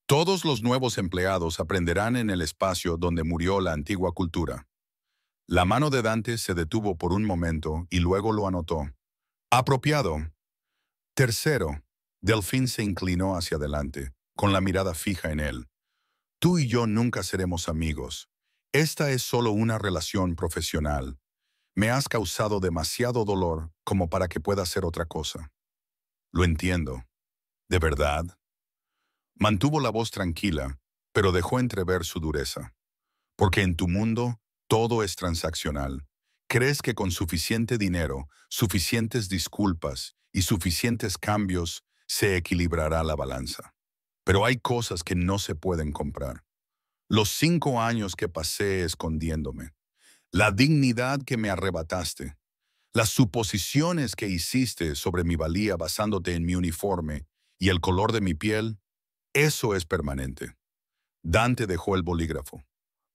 Todos los nuevos empleados aprenderán en el espacio donde murió la antigua cultura. La mano de Dante se detuvo por un momento y luego lo anotó. Apropiado. Tercero, Delfín se inclinó hacia adelante, con la mirada fija en él. Tú y yo nunca seremos amigos. Esta es solo una relación profesional. Me has causado demasiado dolor como para que pueda ser otra cosa. Lo entiendo. ¿De verdad? Mantuvo la voz tranquila, pero dejó entrever su dureza. Porque en tu mundo todo es transaccional. Crees que con suficiente dinero, suficientes disculpas y suficientes cambios se equilibrará la balanza. Pero hay cosas que no se pueden comprar. Los 5 años que pasé escondiéndome, la dignidad que me arrebataste, las suposiciones que hiciste sobre mi valía basándote en mi uniforme y el color de mi piel, eso es permanente. Dante dejó el bolígrafo.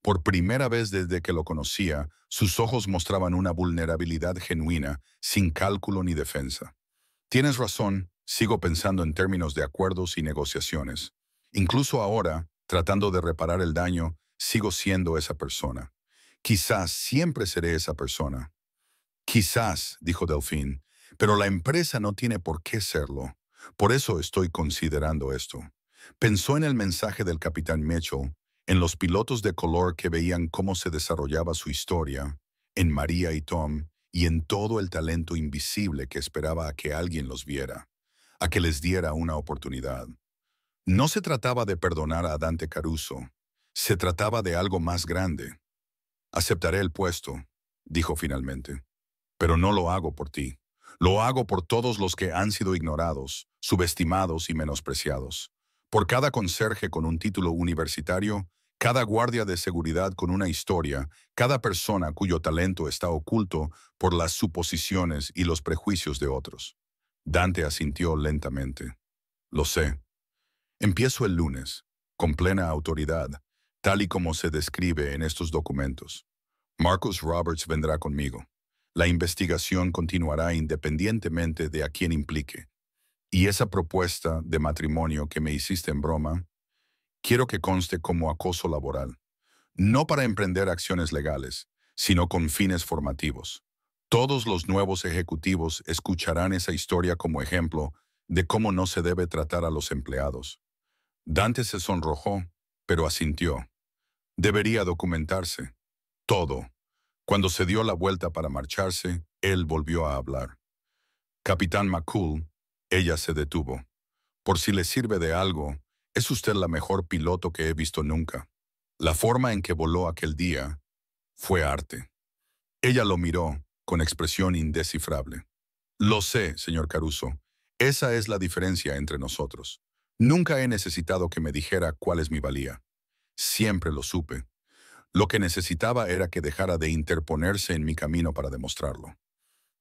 Por primera vez desde que lo conocía, sus ojos mostraban una vulnerabilidad genuina, sin cálculo ni defensa. Tienes razón, sigo pensando en términos de acuerdos y negociaciones. Incluso ahora, tratando de reparar el daño, sigo siendo esa persona. Quizás siempre seré esa persona. Quizás, dijo Delfín, pero la empresa no tiene por qué serlo. Por eso estoy considerando esto. Pensó en el mensaje del capitán Mitchell, en los pilotos de color que veían cómo se desarrollaba su historia, en María y Tom, y en todo el talento invisible que esperaba a que alguien los viera, a que les diera una oportunidad. No se trataba de perdonar a Dante Caruso, se trataba de algo más grande. Aceptaré el puesto, dijo finalmente, pero no lo hago por ti. Lo hago por todos los que han sido ignorados, subestimados y menospreciados. Por cada conserje con un título universitario, cada guardia de seguridad con una historia, cada persona cuyo talento está oculto por las suposiciones y los prejuicios de otros. Dante asintió lentamente. Lo sé. Empiezo el lunes, con plena autoridad, tal y como se describe en estos documentos. Marcus Roberts vendrá conmigo. La investigación continuará independientemente de a quién implique. Y esa propuesta de matrimonio que me hiciste en broma, quiero que conste como acoso laboral. No para emprender acciones legales, sino con fines formativos. Todos los nuevos ejecutivos escucharán esa historia como ejemplo de cómo no se debe tratar a los empleados. Dante se sonrojó, pero asintió. Debería documentarse. Todo. Cuando se dio la vuelta para marcharse, él volvió a hablar. Capitán McCool, ella se detuvo. Por si le sirve de algo, es usted la mejor piloto que he visto nunca. La forma en que voló aquel día fue arte. Ella lo miró con expresión indescifrable. Lo sé, señor Caruso. Esa es la diferencia entre nosotros. Nunca he necesitado que me dijera cuál es mi valía. Siempre lo supe. Lo que necesitaba era que dejara de interponerse en mi camino para demostrarlo.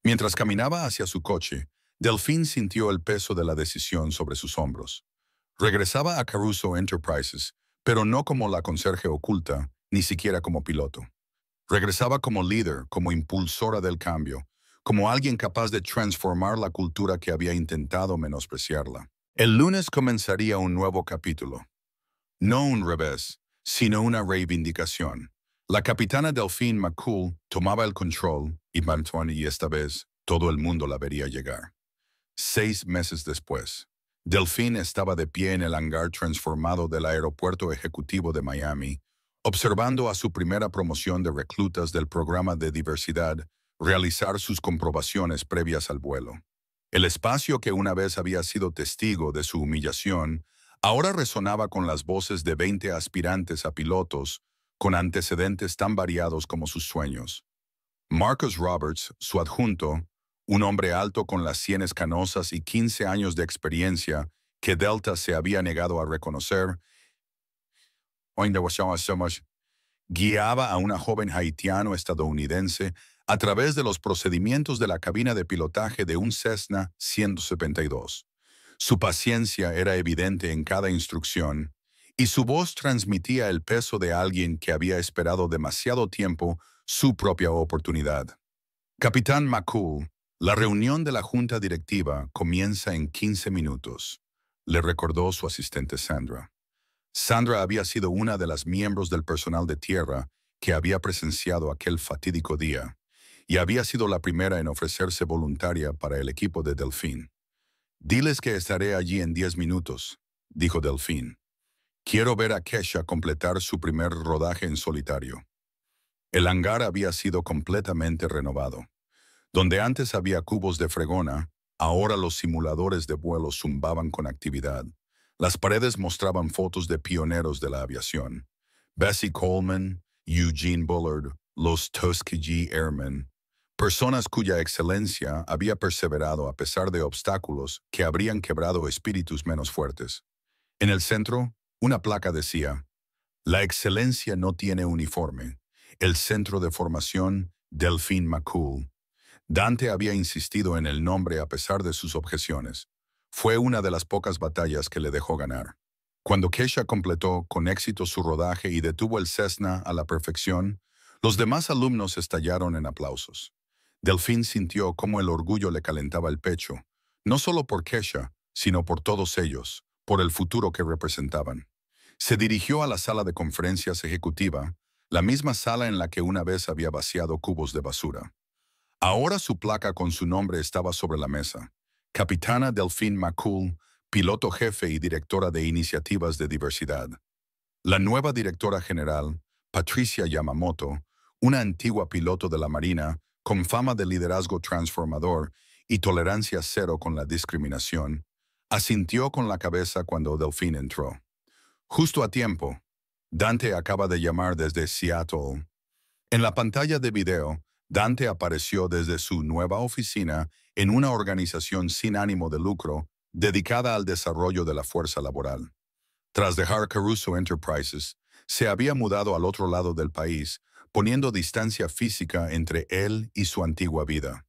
Mientras caminaba hacia su coche, Delfín sintió el peso de la decisión sobre sus hombros. Regresaba a Caruso Enterprises, pero no como la conserje oculta, ni siquiera como piloto. Regresaba como líder, como impulsora del cambio, como alguien capaz de transformar la cultura que había intentado menospreciarla. El lunes comenzaría un nuevo capítulo. No un revés, sino una reivindicación. La capitana Delfín McCool tomaba el control y esta vez todo el mundo la vería llegar. 6 meses después. Delfín estaba de pie en el hangar transformado del Aeropuerto Ejecutivo de Miami, observando a su primera promoción de reclutas del programa de diversidad realizar sus comprobaciones previas al vuelo. El espacio que una vez había sido testigo de su humillación, ahora resonaba con las voces de 20 aspirantes a pilotos con antecedentes tan variados como sus sueños. Marcus Roberts, su adjunto, un hombre alto con las sienes canosas y 15 años de experiencia que Delta se había negado a reconocer, guiaba a una joven haitiano-estadounidense a través de los procedimientos de la cabina de pilotaje de un Cessna 172. Su paciencia era evidente en cada instrucción, y su voz transmitía el peso de alguien que había esperado demasiado tiempo su propia oportunidad. Capitán McCool, la reunión de la junta directiva comienza en 15 minutos, le recordó su asistente Sandra. Sandra había sido una de las miembros del personal de tierra que había presenciado aquel fatídico día, y había sido la primera en ofrecerse voluntaria para el equipo de Delfín. «Diles que estaré allí en 10 minutos», dijo Delfín. «Quiero ver a Kesha completar su primer rodaje en solitario». El hangar había sido completamente renovado. Donde antes había cubos de fregona, ahora los simuladores de vuelo zumbaban con actividad. Las paredes mostraban fotos de pioneros de la aviación. Bessie Coleman, Eugene Bullard, los Tuskegee Airmen, personas cuya excelencia había perseverado a pesar de obstáculos que habrían quebrado espíritus menos fuertes. En el centro, una placa decía: «La excelencia no tiene uniforme. El centro de formación, Delfín McCool». Dante había insistido en el nombre a pesar de sus objeciones. Fue una de las pocas batallas que le dejó ganar. Cuando Kesha completó con éxito su rodaje y detuvo el Cessna a la perfección, los demás alumnos estallaron en aplausos. Delfín sintió cómo el orgullo le calentaba el pecho, no solo por Kesha, sino por todos ellos, por el futuro que representaban. Se dirigió a la sala de conferencias ejecutiva, la misma sala en la que una vez había vaciado cubos de basura. Ahora su placa con su nombre estaba sobre la mesa. Capitana Delfín McCool, piloto jefe y directora de iniciativas de diversidad. La nueva directora general, Patricia Yamamoto, una antigua piloto de la Marina con fama de liderazgo transformador y tolerancia cero con la discriminación, asintió con la cabeza cuando Delfín entró. Justo a tiempo. Dante acaba de llamar desde Seattle. En la pantalla de video, Dante apareció desde su nueva oficina en una organización sin ánimo de lucro dedicada al desarrollo de la fuerza laboral. Tras dejar Caruso Enterprises, se había mudado al otro lado del país, poniendo distancia física entre él y su antigua vida.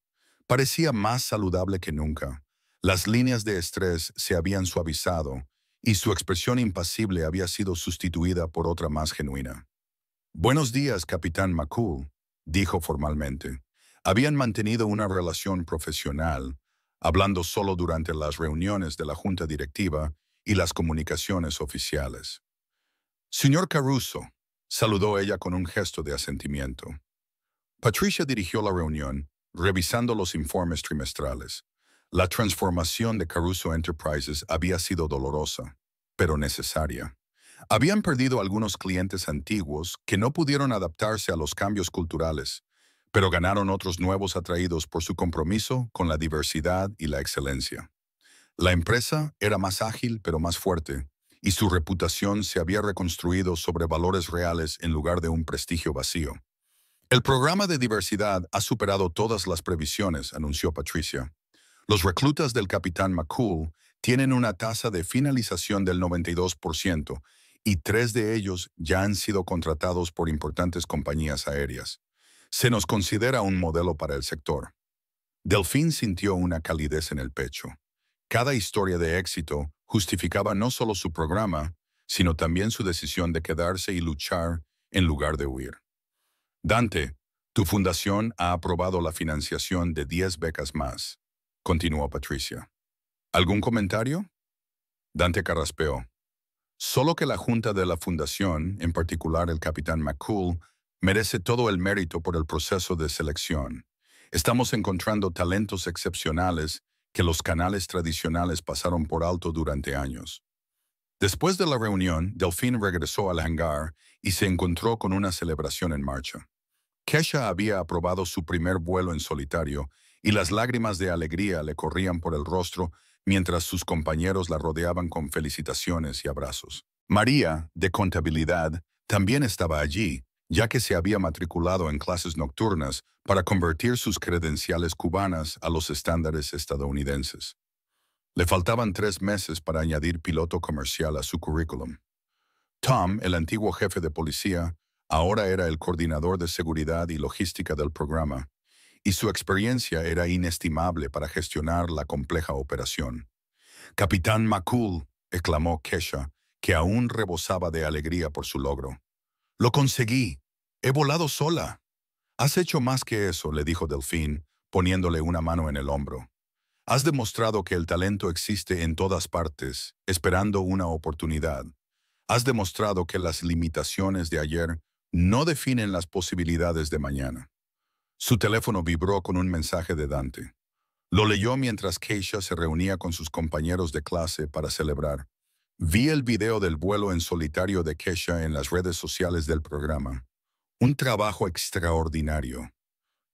Parecía más saludable que nunca. Las líneas de estrés se habían suavizado y su expresión impasible había sido sustituida por otra más genuina. «Buenos días, Capitán McCool», dijo formalmente. Habían mantenido una relación profesional, hablando solo durante las reuniones de la junta directiva y las comunicaciones oficiales. «Señor Caruso», saludó ella con un gesto de asentimiento. Patricia dirigió la reunión, revisando los informes trimestrales. La transformación de Caruso Enterprises había sido dolorosa, pero necesaria. Habían perdido algunos clientes antiguos que no pudieron adaptarse a los cambios culturales, pero ganaron otros nuevos atraídos por su compromiso con la diversidad y la excelencia. La empresa era más ágil pero más fuerte, y su reputación se había reconstruido sobre valores reales en lugar de un prestigio vacío. «El programa de diversidad ha superado todas las previsiones», anunció Patricia. «Los reclutas del Capitán McCool tienen una tasa de finalización del 92%, y 3 de ellos ya han sido contratados por importantes compañías aéreas. Se nos considera un modelo para el sector». Delfín sintió una calidez en el pecho. Cada historia de éxito justificaba no solo su programa, sino también su decisión de quedarse y luchar en lugar de huir. «Dante, tu fundación ha aprobado la financiación de 10 becas más», continuó Patricia. «¿Algún comentario?» Dante carraspeó. «Solo que la junta de la fundación, en particular el Capitán McCool, merece todo el mérito por el proceso de selección. Estamos encontrando talentos excepcionales que los canales tradicionales pasaron por alto durante años. Después de la reunión, Delphine regresó al hangar y se encontró con una celebración en marcha. Kesha había aprobado su primer vuelo en solitario y las lágrimas de alegría le corrían por el rostro mientras sus compañeros la rodeaban con felicitaciones y abrazos. María, de contabilidad, también estaba allí, ya que se había matriculado en clases nocturnas para convertir sus credenciales cubanas a los estándares estadounidenses. Le faltaban 3 meses para añadir piloto comercial a su currículum. Tom, el antiguo jefe de policía, ahora era el coordinador de seguridad y logística del programa, y su experiencia era inestimable para gestionar la compleja operación. «Capitán McCool», exclamó Kesha, que aún rebosaba de alegría por su logro. «Lo conseguí. He volado sola». «Has hecho más que eso», le dijo Delphine, poniéndole una mano en el hombro. «Has demostrado que el talento existe en todas partes, esperando una oportunidad. Has demostrado que las limitaciones de ayer no definen las posibilidades de mañana». Su teléfono vibró con un mensaje de Dante. Lo leyó mientras Keisha se reunía con sus compañeros de clase para celebrar. «Vi el video del vuelo en solitario de Keisha en las redes sociales del programa. Un trabajo extraordinario.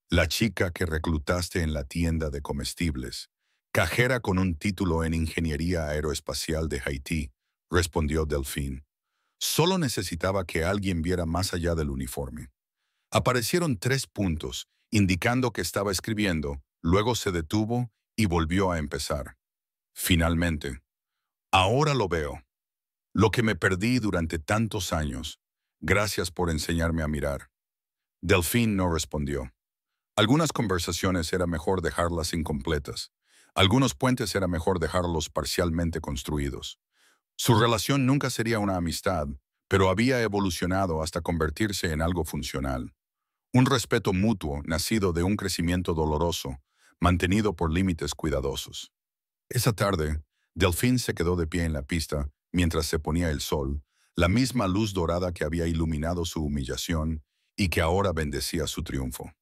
La chica que reclutaste en la tienda de comestibles, cajera con un título en Ingeniería Aeroespacial de Haití», respondió Delphine. Solo necesitaba que alguien viera más allá del uniforme. Aparecieron 3 puntos, indicando que estaba escribiendo, luego se detuvo y volvió a empezar. Finalmente. «Ahora lo veo. Lo que me perdí durante tantos años. Gracias por enseñarme a mirar». Delphine no respondió. Algunas conversaciones era mejor dejarlas incompletas. Algunos puentes era mejor dejarlos parcialmente construidos. Su relación nunca sería una amistad, pero había evolucionado hasta convertirse en algo funcional. Un respeto mutuo nacido de un crecimiento doloroso, mantenido por límites cuidadosos. Esa tarde, Delphine se quedó de pie en la pista mientras se ponía el sol, la misma luz dorada que había iluminado su humillación y que ahora bendecía su triunfo.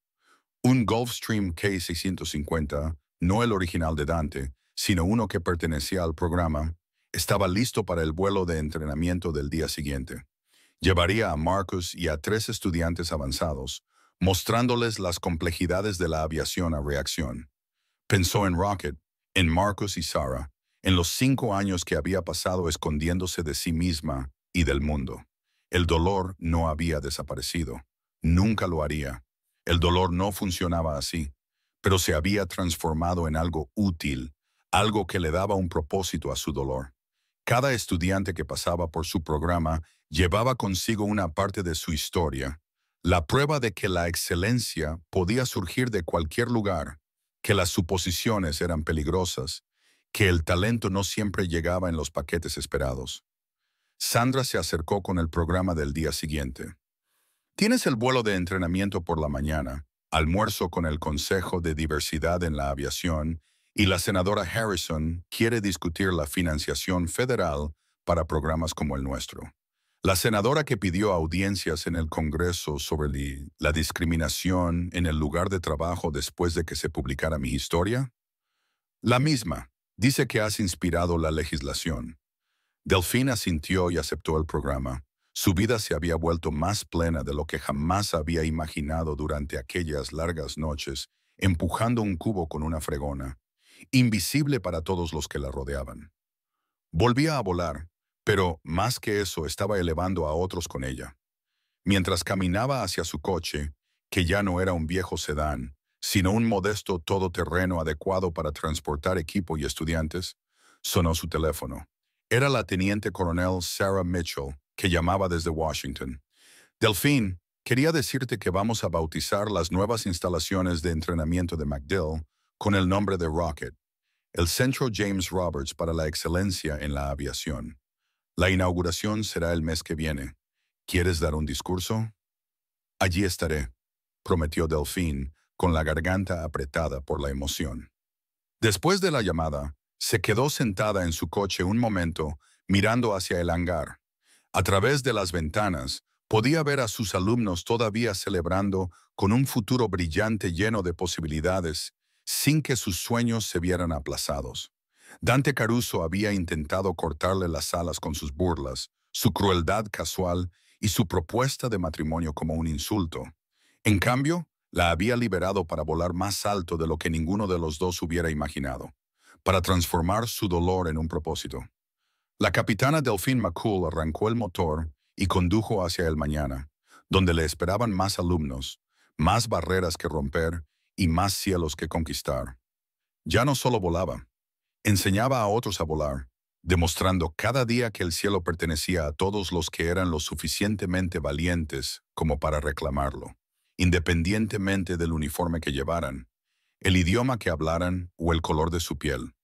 Un Gulfstream K650, no el original de Dante, sino uno que pertenecía al programa, estaba listo para el vuelo de entrenamiento del día siguiente. Llevaría a Marcus y a 3 estudiantes avanzados, mostrándoles las complejidades de la aviación a reacción. Pensó en Rocket, en Marcus y Sarah, en los 5 años que había pasado escondiéndose de sí misma y del mundo. El dolor no había desaparecido. Nunca lo haría. El dolor no funcionaba así, pero se había transformado en algo útil, algo que le daba un propósito a su dolor. Cada estudiante que pasaba por su programa llevaba consigo una parte de su historia, la prueba de que la excelencia podía surgir de cualquier lugar, que las suposiciones eran peligrosas, que el talento no siempre llegaba en los paquetes esperados. Sandra se acercó con el programa del día siguiente. «Tienes el vuelo de entrenamiento por la mañana, almuerzo con el Consejo de Diversidad en la Aviación y la senadora Harrison quiere discutir la financiación federal para programas como el nuestro». La senadora que pidió audiencias en el Congreso sobre la discriminación en el lugar de trabajo después de que se publicara mi historia. La misma. Dice que has inspirado la legislación. Delphine asintió y aceptó el programa. Su vida se había vuelto más plena de lo que jamás había imaginado durante aquellas largas noches, empujando un cubo con una fregona, invisible para todos los que la rodeaban. Volvía a volar, pero más que eso estaba elevando a otros con ella. Mientras caminaba hacia su coche, que ya no era un viejo sedán, sino un modesto todoterreno adecuado para transportar equipo y estudiantes, sonó su teléfono. Era la teniente coronel Sarah Mitchell, que llamaba desde Washington. «Delphine, quería decirte que vamos a bautizar las nuevas instalaciones de entrenamiento de MacDill con el nombre de Rocket, el Centro James Roberts para la excelencia en la aviación. La inauguración será el mes que viene. ¿Quieres dar un discurso?» «Allí estaré», prometió Delphine, con la garganta apretada por la emoción. Después de la llamada, se quedó sentada en su coche un momento, mirando hacia el hangar. A través de las ventanas, podía ver a sus alumnos todavía celebrando con un futuro brillante lleno de posibilidades, sin que sus sueños se vieran aplazados. Dante Caruso había intentado cortarle las alas con sus burlas, su crueldad casual y su propuesta de matrimonio como un insulto. En cambio, la había liberado para volar más alto de lo que ninguno de los dos hubiera imaginado, para transformar su dolor en un propósito. La capitana Delphine McCool arrancó el motor y condujo hacia el mañana, donde le esperaban más alumnos, más barreras que romper y más cielos que conquistar. Ya no solo volaba, enseñaba a otros a volar, demostrando cada día que el cielo pertenecía a todos los que eran lo suficientemente valientes como para reclamarlo, independientemente del uniforme que llevaran, el idioma que hablaran o el color de su piel.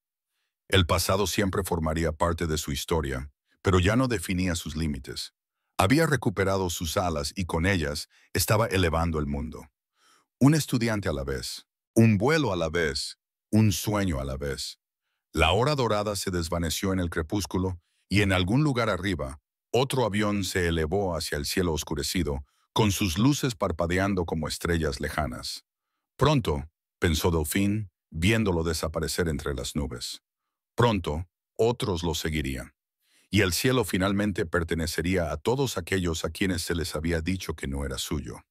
El pasado siempre formaría parte de su historia, pero ya no definía sus límites. Había recuperado sus alas y con ellas estaba elevando el mundo. Un estudiante a la vez, un vuelo a la vez, un sueño a la vez. La hora dorada se desvaneció en el crepúsculo y en algún lugar arriba, otro avión se elevó hacia el cielo oscurecido, con sus luces parpadeando como estrellas lejanas. Pronto, pensó Delphine, viéndolo desaparecer entre las nubes. Pronto, otros lo seguirían, y el cielo finalmente pertenecería a todos aquellos a quienes se les había dicho que no era suyo.